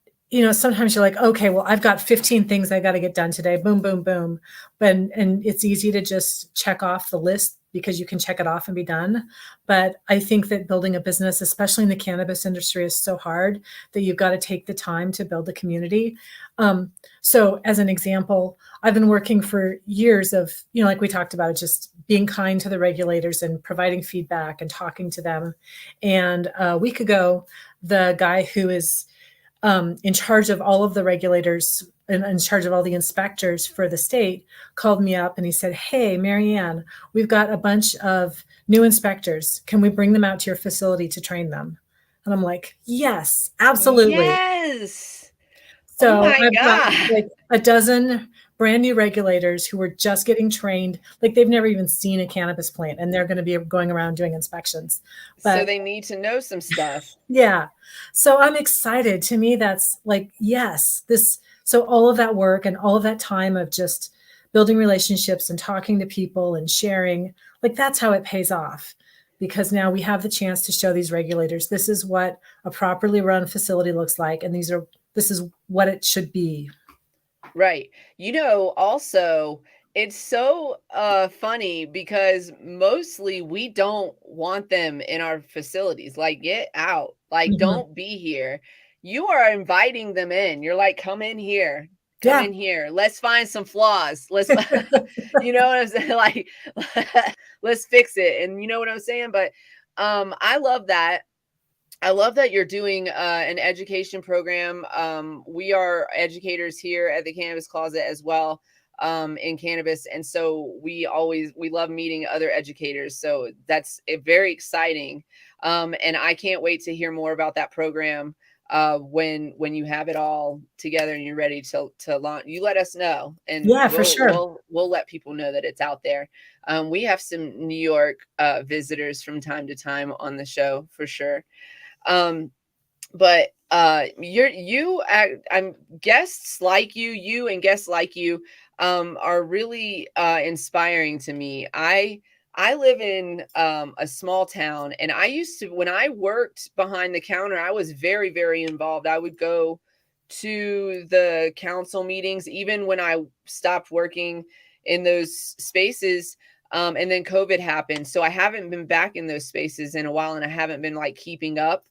sometimes you're like, okay, well, I've got 15 things I got to get done today. Boom, boom, boom. And it's easy to just check off the list because you can check it off and be done. But I think that building a business, especially in the cannabis industry, is so hard that you've got to take the time to build a community. So as an example, I've been working for years of, like we talked about, just being kind to the regulators and providing feedback and talking to them. And a week ago, the guy who is in charge of all of the regulators and in charge of all the inspectors for the state called me up and he said, "Hey, Marianne, we've got a bunch of new inspectors. Can we bring them out to your facility to train them?" And I'm like, "Yes, absolutely." Yes. Oh So my I've got God. like a dozen brand new regulators who were just getting trained. Like they've never even seen a cannabis plant and they're going to be going around doing inspections. So But they need to know some stuff. yeah. So I'm excited. To me, that's like, yes, so all of that work and all of that time of just building relationships and talking to people and sharing, like that's how it pays off. Because now we have the chance to show these regulators, this is what a properly run facility looks like. And this is what it should be. Right. Also, it's so funny because mostly we don't want them in our facilities. Like, get out. Like, Mhm. don't be here. You are inviting them in. You're like, come in here. Come Yeah. in here. Let's find some flaws. You know what I'm saying? Like, let's fix it. And you know what I'm saying? But I love that. I love that you're doing an education program. We are educators here at the Cannabis Closet as well, in cannabis, and so we love meeting other educators. So that's very exciting, and I can't wait to hear more about that program when you have it all together and you're ready to launch. You let us know, and Yeah, for we'll sure. we'll we'll let people know that it's out there. We have some New York visitors from time to time on the show for sure. Um, but I'm guests like you and guests like you are really inspiring to me. I live in a small town, and I used to, when I worked behind the counter, I was very, very involved. I would go to the council meetings even when I stopped working in those spaces. And then COVID happened, so I haven't been back in those spaces in a while, and I haven't been like keeping up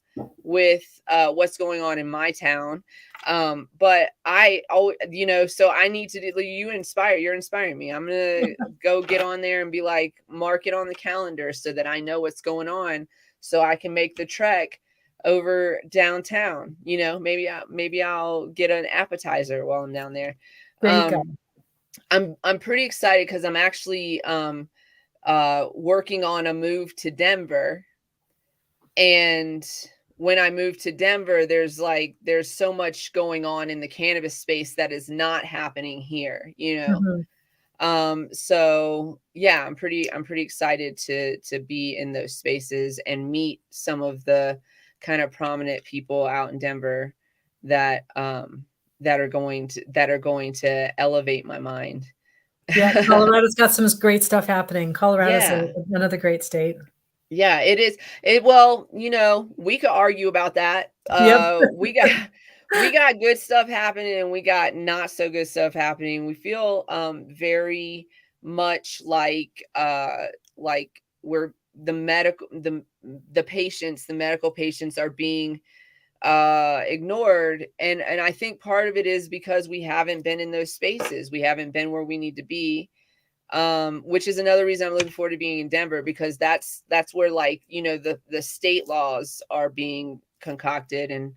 with what's going on in my town. But so I need to do, you're inspiring me. I'm gonna go get on there and be like, mark it on the calendar so that I know what's going on, so I can make the trek over downtown. Maybe I'll get an appetizer while I'm down there. There you go. I'm pretty excited because I'm actually working on a move to Denver. And when I moved to Denver, there's so much going on in the cannabis space that is not happening here, you know. Mhm. So yeah, I'm pretty excited to be in those spaces and meet some of the kind of prominent people out in Denver that that are going to elevate my mind. Yeah, Colorado's got some great stuff happening. Colorado's Yeah. another great state. Yeah, it is. Well, we could argue about that. Yep. We got good stuff happening and we got not so good stuff happening. We feel very much like we're the medical patients are being ignored, and I think part of it is because we haven't been in those spaces. We haven't been where we need to be, which is another reason I'm looking forward to being in Denver, because that's where, like, the state laws are being concocted. And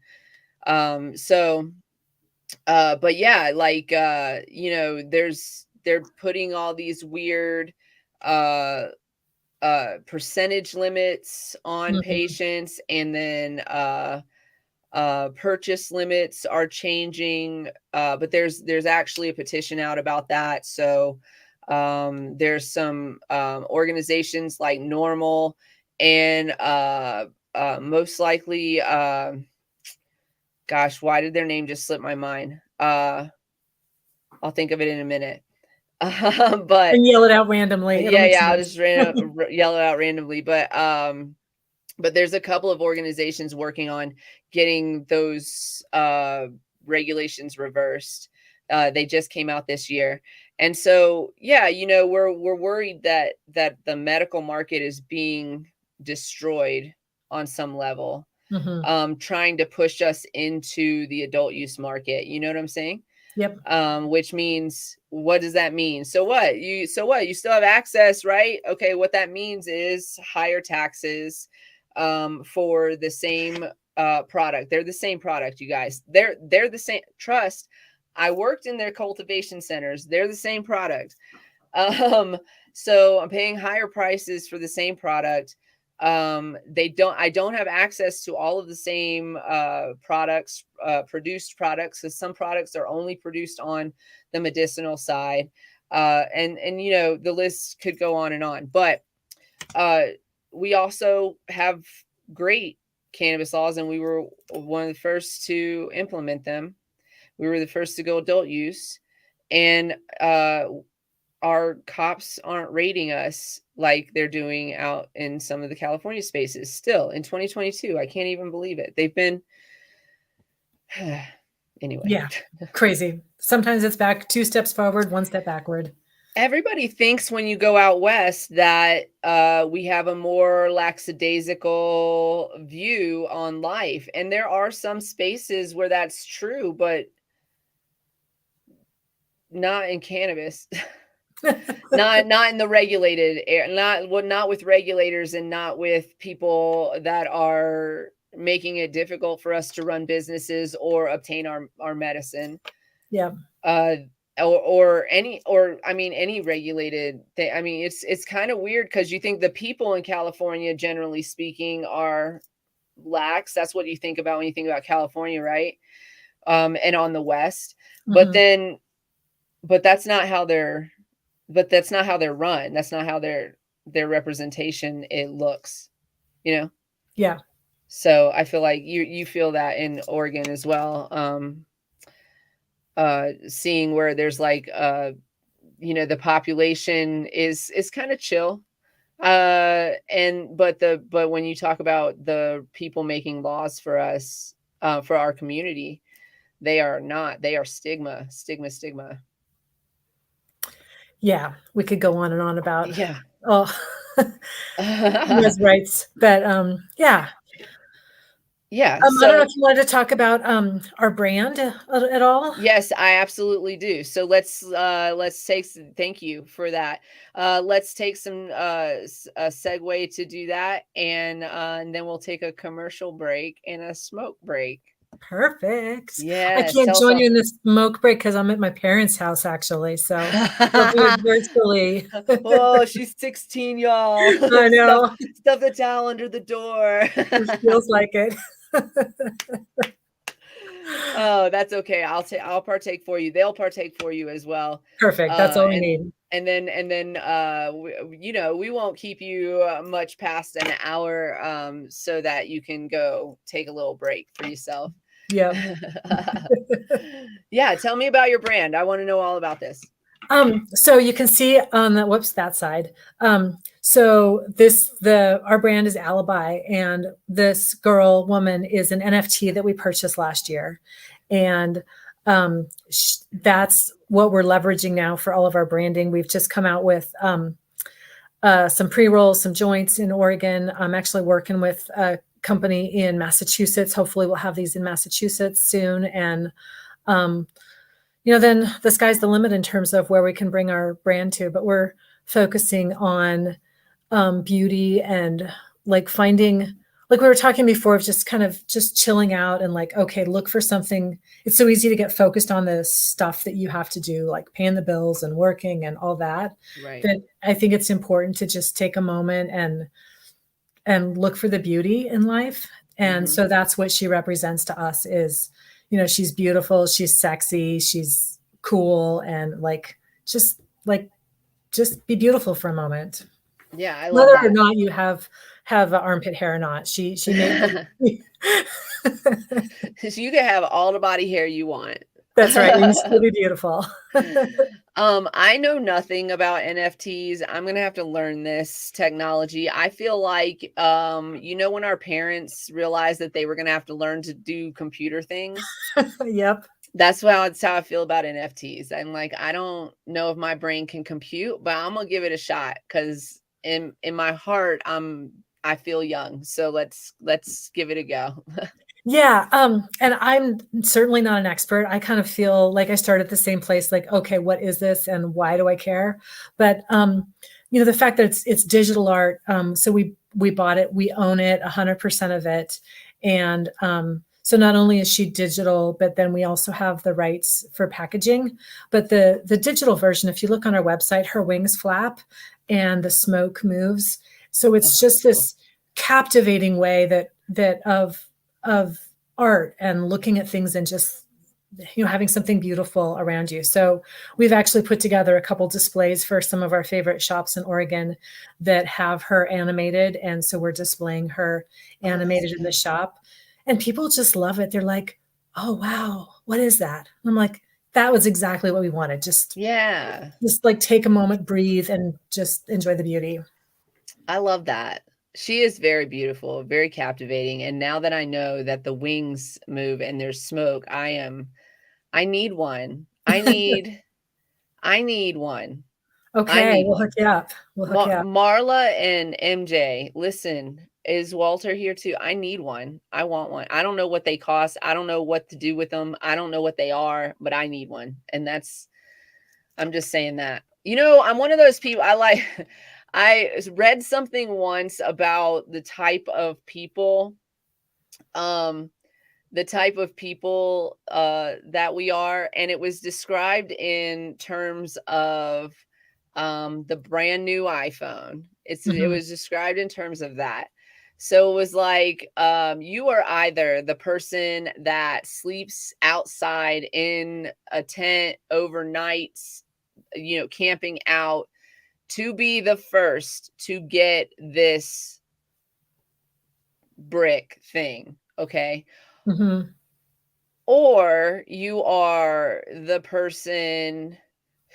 but yeah, like, they're putting all these weird uh percentage limits on Mhm. patients, and then purchase limits are changing, but there's actually a petition out about that. So There's some organizations like Normal, and most likely, gosh, why did their name just slip my mind? I'll think of it in a minute. But And yell it out randomly. It'll make yeah, I'll sense. just yell it out randomly. But there's a couple of organizations working on getting those regulations reversed. They just came out this year. And so, yeah, we're worried that the medical market is being destroyed on some level, trying to push us into the adult use market. You know what I'm saying? Yep. Which means, what does that mean? So what? You still have access, right? Okay, what that means is higher taxes for the same product. They're the same product, you guys. They're the same. Trust. I worked in their cultivation centers. They're the same product. So I'm paying higher prices for the same product. I don't have access to all of the same products, produced products, because some products are only produced on the medicinal side. And the list could go on and on. But we also have great cannabis laws, and we were one of the first to implement them. We were the first to go adult use, and our cops aren't raiding us like they're doing out in some of the California spaces still in 2022. I can't even believe it. They've been anyway. Yeah, crazy. Sometimes it's back 2 steps forward, 1 step backward. Everybody thinks when you go out west that we have a more lackadaisical view on life. And there are some spaces where that's true, but not in cannabis. not in the regulated area, not with regulators, and not with people that are making it difficult for us to run businesses or obtain our medicine. Yeah. Any regulated thing. I mean, it's kind of weird, because you think the people in California, generally speaking, are lax. That's what you think about when you think about California, right? And on the West, but that's not how they're run. That's not how their representation it looks, Yeah. So I feel like you feel that in Oregon as well. Seeing where there's like the population is kind of chill, but when you talk about the people making laws for us, for our community, they are not. They are stigma. Yeah, we could go on and on about Yeah. those rights, but yeah. Yeah. I don't know if you wanted to talk about our brand at all. Yes, I absolutely do. So let's take. Thank you for that. Let's take some a segue to do that, and then we'll take a commercial break and a smoke break. Perfect. Yeah, I can't join you in this smoke break because I'm at my parents' house, actually. So we'll do it virtually. Oh, she's 16, y'all. I know. Stuff the towel under the door. It feels like it. Oh, that's okay. I'll partake for you. They'll partake for you as well. Perfect. That's all we need. And then we won't keep you much past an hour, so that you can go take a little break for yourself. Yeah. Yeah. Tell me about your brand. I want to know all about this. So you can see on that side. So our brand is Alibi, and this woman is an NFT that we purchased last year. And that's what we're leveraging now for all of our branding. We've just come out with some pre-rolls, some joints in Oregon. I'm actually working with a company in Massachusetts. Hopefully we'll have these in Massachusetts soon. And then the sky's the limit in terms of where we can bring our brand to, but we're focusing on beauty and like finding, like we were talking before, of just kind of just chilling out and like, okay, look for something. It's so easy to get focused on the stuff that you have to do, like paying the bills and working and all that. Right. But I think it's important to just take a moment and look for the beauty in life. And so that's what she represents to us is, she's beautiful, she's sexy, she's cool, and like just like just be beautiful for a moment. Yeah, I love Whether or that. not you have armpit hair or not. She made So you can have all the body hair you want. That's right. You can still be beautiful. I know nothing about NFTs. I'm gonna have to learn this technology. I feel like, when our parents realized that they were gonna have to learn to do computer things, Yep. that's how I feel about NFTs. I'm like, I don't know if my brain can compute, but I'm gonna give it a shot because in my heart, I feel young. So let's give it a go. Yeah, and I'm certainly not an expert. I kind of feel like I start at the same place, like, okay, what is this and why do I care? But the fact that it's digital art, so we bought it, we own it, 100% of it, and so not only is she digital, but then we also have the rights for packaging. But the digital version, if you look on our website, her wings flap and the smoke moves. So it's Oh, just cool. this captivating way that of art and looking at things and just having something beautiful around you. So we've actually put together a couple displays for some of our favorite shops in Oregon that have her animated, and so we're displaying her Oh, that's animated in the shop, and people just love it. They're like, oh wow, what is that? And I'm like, that was exactly what we wanted. yeah. Just like take a moment, breathe, and just enjoy the beauty. I love that. She is very beautiful, very captivating, and now that I know that the wings move and there's smoke, I need one. I need one. I Okay, need we'll hook one. you up. We'll hook you up. Marla and MJ, listen, is Walter here too? I need one. I want one. I don't know what they cost. I don't know what to do with them. I don't know what they are, but I need one. And I'm just saying that. I'm one of those people I read something once about um, the type of people that we are, and it was described in terms of the brand new iPhone. It Mhm. was described in terms of that. So it was like, you are either the person that sleeps outside in a tent overnight, camping out to be the first to get this brick thing, okay? Mhm. Or you are the person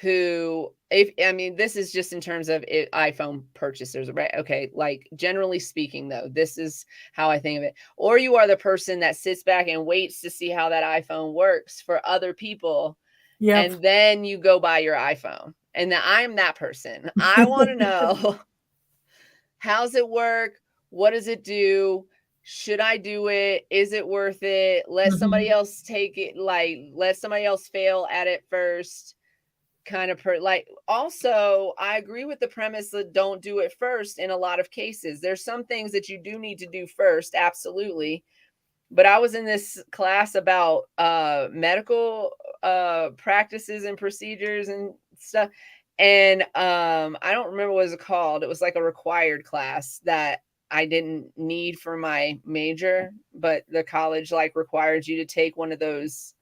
who, if I mean, this is just in terms of iPhone purchasers, right? Okay, like generally speaking, though, this is how I think of it. Or you are the person that sits back and waits to see how that iPhone works for other people, Yep. and then you go buy your iPhone. And I'm that person. I want to know, how's it work? What does it do? Should I do it? Is it worth it? Let somebody Mhm. else take it, like let somebody else fail at it first. Kind of also, I agree with the premise that don't do it first in a lot of cases. There's some things that you do need to do first, absolutely. But I was in this class about medical practices and procedures and stuff, and I don't remember what it was called. It was like a required class that I didn't need for my major, but the college like required you to take one of those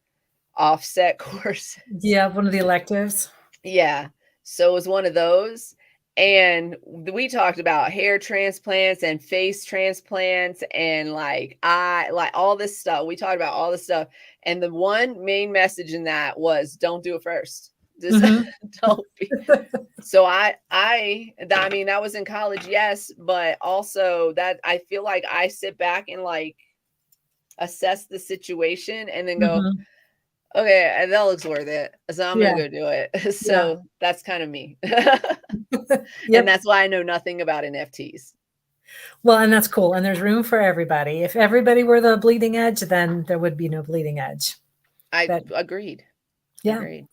offset courses. Yeah, one of the electives. Yeah. So it was one of those. And we talked about hair transplants and face transplants and like all this stuff. We talked about all this stuff. And the one main message in that was don't do it first. Just Mhm. don't be. So I mean, that was in college, yes, but also that I feel like I sit back and like assess the situation and then go, Mhm. okay, that looks worth it. So I'm gonna Yeah, go do it. yeah. So that's kind of me. And Yep. that's why I know nothing about NFTs. Well, and that's cool, and there's room for everybody. If everybody were the bleeding edge, then there would be no bleeding edge. I But agreed. yeah, Agreed.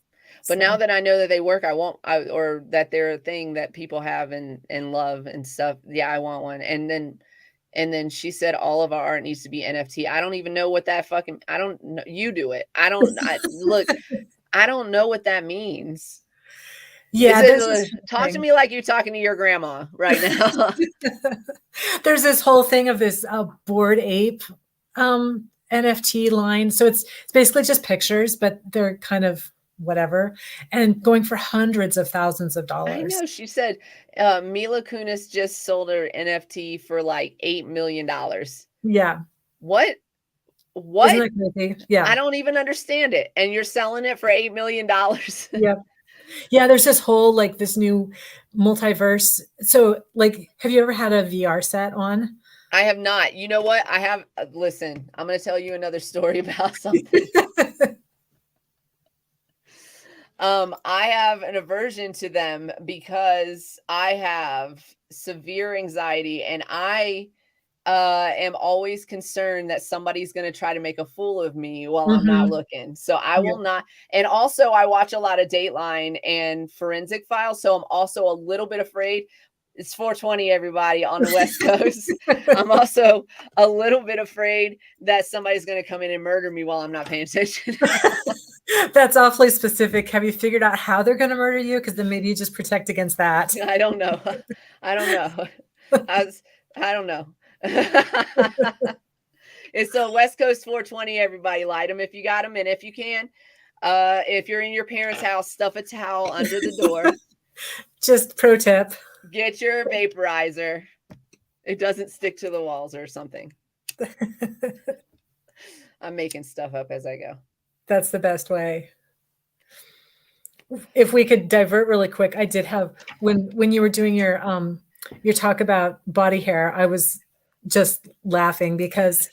But now so that I know that they work, or that they're a thing that people have and love and stuff. Yeah, I want one. And then she said all of our art needs to be NFT. I don't even know what that fucking I don't know. You do it. Look, I don't know what that means. Is yeah, it there's this talk to thing. me like you're talking to your grandma right now? There's this whole thing of this Bored Ape NFT line. So it's basically just pictures, but they're kind of whatever, and going for hundreds of thousands of I dollars. know. She said Mila Kunis just sold her NFT for like $8 million. Yeah. What? Isn't What? that crazy? Yeah. I don't even understand it. And you're selling it for $8 million. Yep. Yeah, there's this whole like this new multiverse. So like, have you ever had a VR set on? I have not. You know what? I have. Listen, I'm going to tell you another story about something. I have an aversion to them because I have severe anxiety, and I am always concerned that somebody's going to try to make a fool of me while I'm not Mhm. looking. So I Yeah. will not. And also, I watch a lot of Dateline and Forensic Files. So I'm also a little bit afraid. It's 420, everybody on the West Coast. I'm also a little bit afraid that somebody's going to come in and murder me while I'm not paying attention. That's awfully specific. Have you figured out how they're going to murder you? Because then maybe you just protect against that. I don't know. I don't know. I don't know. It's a West Coast 420, everybody. Light them if you got them. And if you can, if you're in your parents' house, stuff a towel under the door. Just pro tip. Get your vaporizer. It doesn't stick to the walls or something. I'm making stuff up as I go. That's the best way. If we could divert really quick, I did have when you were doing your talk about body hair, I was just laughing because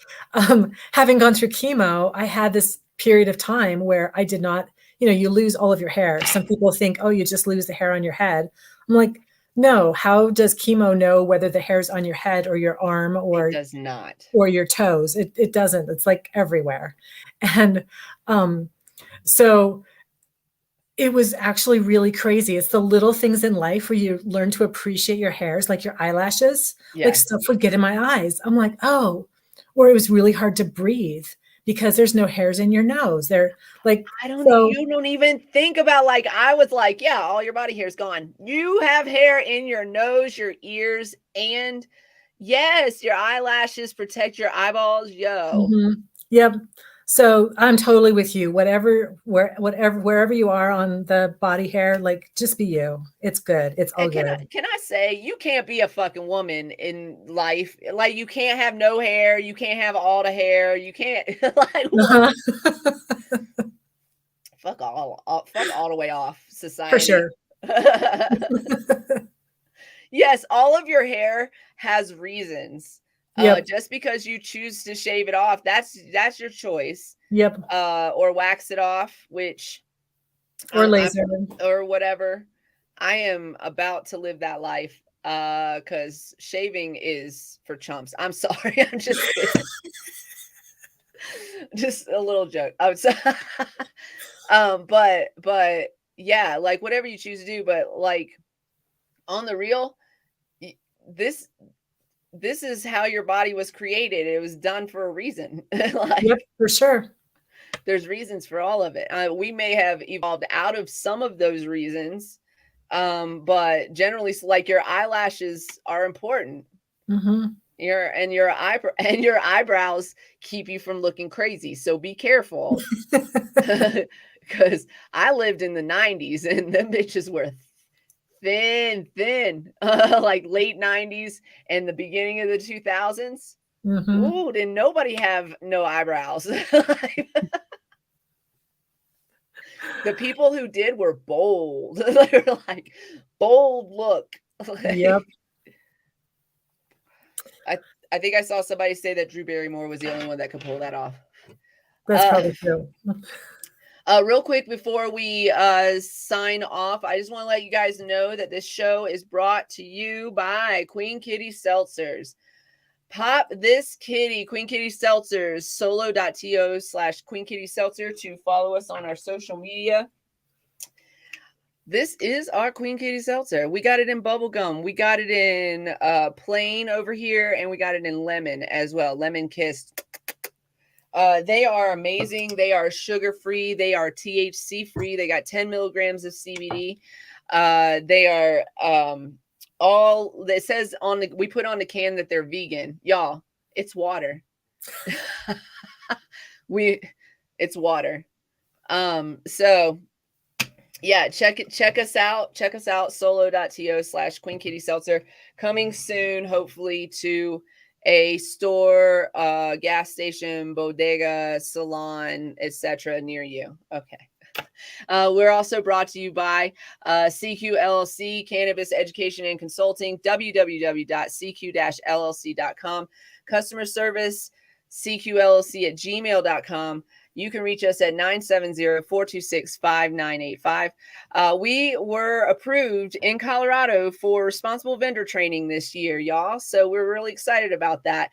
having gone through chemo, I had this period of time where I did not, you lose all of your hair. Some people think, oh, you just lose the hair on your head. I'm like, no, how does chemo know whether the hair's on your head or your arm It does not. or your toes? It doesn't. It's like everywhere. And so it was actually really crazy. It's the little things in life where you learn to appreciate your hairs, like your eyelashes. Yeah. Like stuff would get in my eyes. I'm like, oh, or it was really hard to breathe because there's no hairs in your nose. They're like, you don't even think about, like, I was like, yeah, all your body hair is gone. You have hair in your nose, your ears, and yes, your eyelashes protect your eyeballs. Yo. Yep. So I'm totally with you. Wherever you are on the body hair, like just be you. It's good. It's all good. Can I say, you can't be a fucking woman in life. Like, you can't have no hair. You can't have all the hair. You can't like fuck all the way off society. For sure. Yes, all of your hair has reasons. Yep. Just because you choose to shave it off, that's your choice. Yep. Or wax it off, which or laser or whatever. I am about to live that life because shaving is for chumps. I'm sorry. I'm just kidding. Just a little joke. But yeah, like whatever you choose to do, but like on the real, this is how your body was created. It was done for a reason. Like, yep, for sure. There's reasons for all of it. We may have evolved out of some of those reasons, but generally, like, your eyelashes are important. Your eyebrows keep you from looking crazy. So be careful, because I lived in the 90s and them bitches were thin, like late 90s and the beginning of the 2000s. Ooh, didn't nobody have no eyebrows. The people who did were bold. They were like, bold look. Yep. I think I saw somebody say that Drew Barrymore was the only one that could pull that off. That's probably true. Real quick before we sign off, I just want to let you guys know that this show is brought to you by Queen Kitty Seltzers. Pop this kitty, Queen Kitty Seltzers, solo.to/Queen Kitty Seltzer to follow us on our social media. This is our Queen Kitty Seltzer. We got it in bubblegum. We got it in plain over here, and we got it in lemon as well. Lemon kissed. They are amazing. They are sugar-free. They are THC-free. They got 10 milligrams of CBD. They are all, it says on the, we put on the can that they're vegan. Y'all, it's water. It's water. So Yeah, check us out. Check us out, solo.to/Queen Kitty Seltzer. Coming soon, hopefully, to a store, gas station, bodega, salon, etc. near you. Okay. We're also brought to you by CQ LLC, Cannabis Education and Consulting, www.cq-llc.com. Customer service, cqllc@gmail.com. You can reach us at 970-426-5985. We were approved in Colorado for responsible vendor training this year, y'all. So we're really excited about that.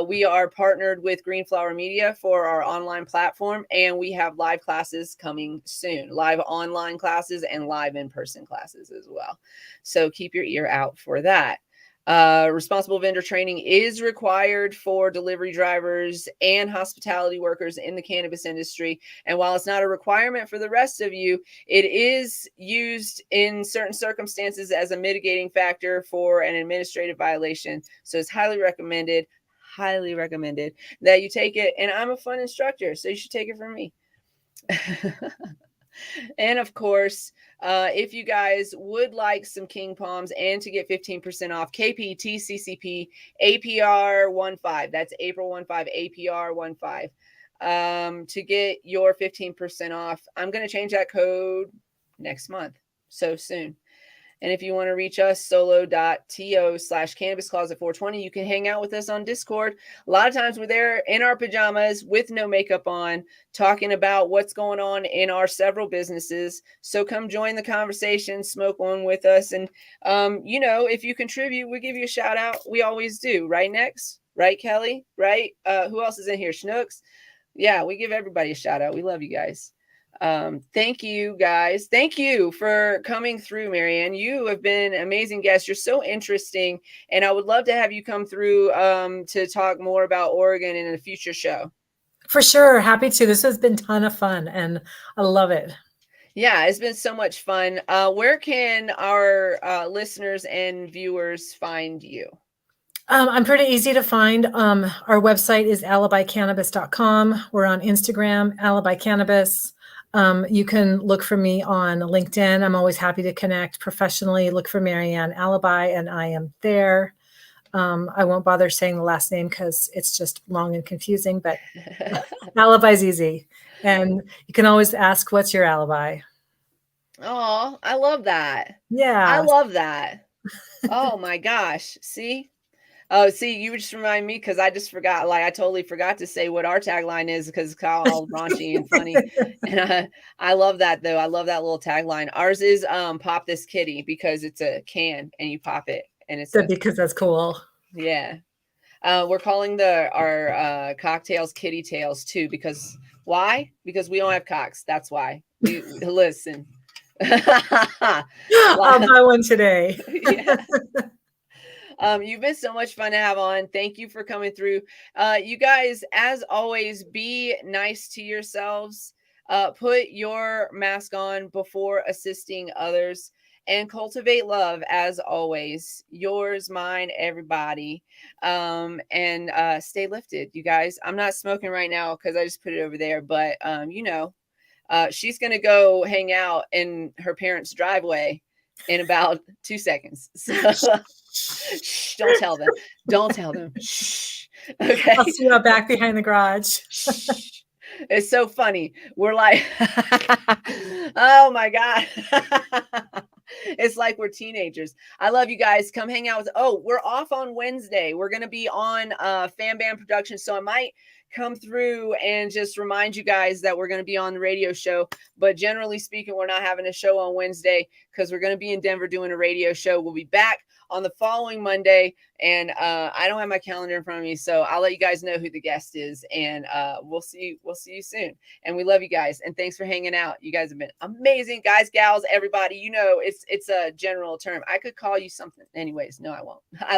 We are partnered with Green Flower Media for our online platform, and we have live classes coming soon, live online classes and live in-person classes as well. So keep your ear out for that. Responsible vendor training is required for delivery drivers and hospitality workers in the cannabis industry. And while it's not a requirement for the rest of you, it is used in certain circumstances as a mitigating factor for an administrative violation. So it's highly recommended that you take it. And I'm a fun instructor, so you should take it from me. And of course, if you guys would like some King Palms and to get 15% off, KPTCCP APR 15. That's April 15, APR 15. To get your 15% off, I'm going to change that code next month. So soon. And if you want to reach us, solo.to/Cannabis Closet 420, you can hang out with us on Discord. A lot of times we're there in our pajamas with no makeup on, talking about what's going on in our several businesses. So come join the conversation, smoke one with us. And, if you contribute, we give you a shout out. We always do. Right, Next? Right, Kelly? Right? Who else is in here? Schnooks? Yeah, we give everybody a shout out. We love you guys. Thank you guys. Thank you for coming through, Marianne. You have been an amazing guest. You're so interesting. And I would love to have you come through to talk more about Oregon in a future show. For sure. Happy to. This has been a ton of fun and I love it. Yeah, it's been so much fun. Where can our listeners and viewers find you? I'm pretty easy to find. Our website is alibicannabis.com. We're on Instagram, Alibi Cannabis. You can look for me on LinkedIn. I'm always happy to connect professionally. Look for Marianne Alibi, and I am there. I won't bother saying the last name because it's just long and confusing, but Alibi's easy. And you can always ask, what's your alibi? Oh, I love that. Yeah. I love that. Oh my gosh. See? Oh, see, you just remind me because I just forgot. Like I totally forgot to say what our tagline is because it's all raunchy and funny. And I love that though. I love that little tagline. Ours is "Pop this kitty" because it's a can and you pop it and it's because that's cool. Yeah, we're calling our cocktails "Kitty Tails" too because why? Because we don't have cocks. That's why. We listen. I'll buy one today. Yeah. You've been so much fun to have on. Thank you for coming through. You guys, as always, be nice to yourselves. Put your mask on before assisting others and cultivate love as always. Yours, mine, everybody. And stay lifted, you guys. I'm not smoking right now because I just put it over there, but she's going to go hang out in her parents' driveway in about 2 seconds. So shh, don't tell them. Don't tell them. Shh. Okay. I'll see you back behind the garage. Shh. It's so funny. We're like, oh my God. It's like we're teenagers. I love you guys. Come hang out with. Oh, we're off on Wednesday. We're going to be on Fan Band Productions. So I might come through and just remind you guys that we're going to be on the radio show. But generally speaking, we're not having a show on Wednesday because we're going to be in Denver doing a radio show. We'll be back on the following Monday. And I don't have my calendar in front of me, so I'll let you guys know who the guest is. And we'll see you soon. And we love you guys. And thanks for hanging out. You guys have been amazing, guys, gals, everybody. It's a general term. I could call you something. Anyways, no, I won't. I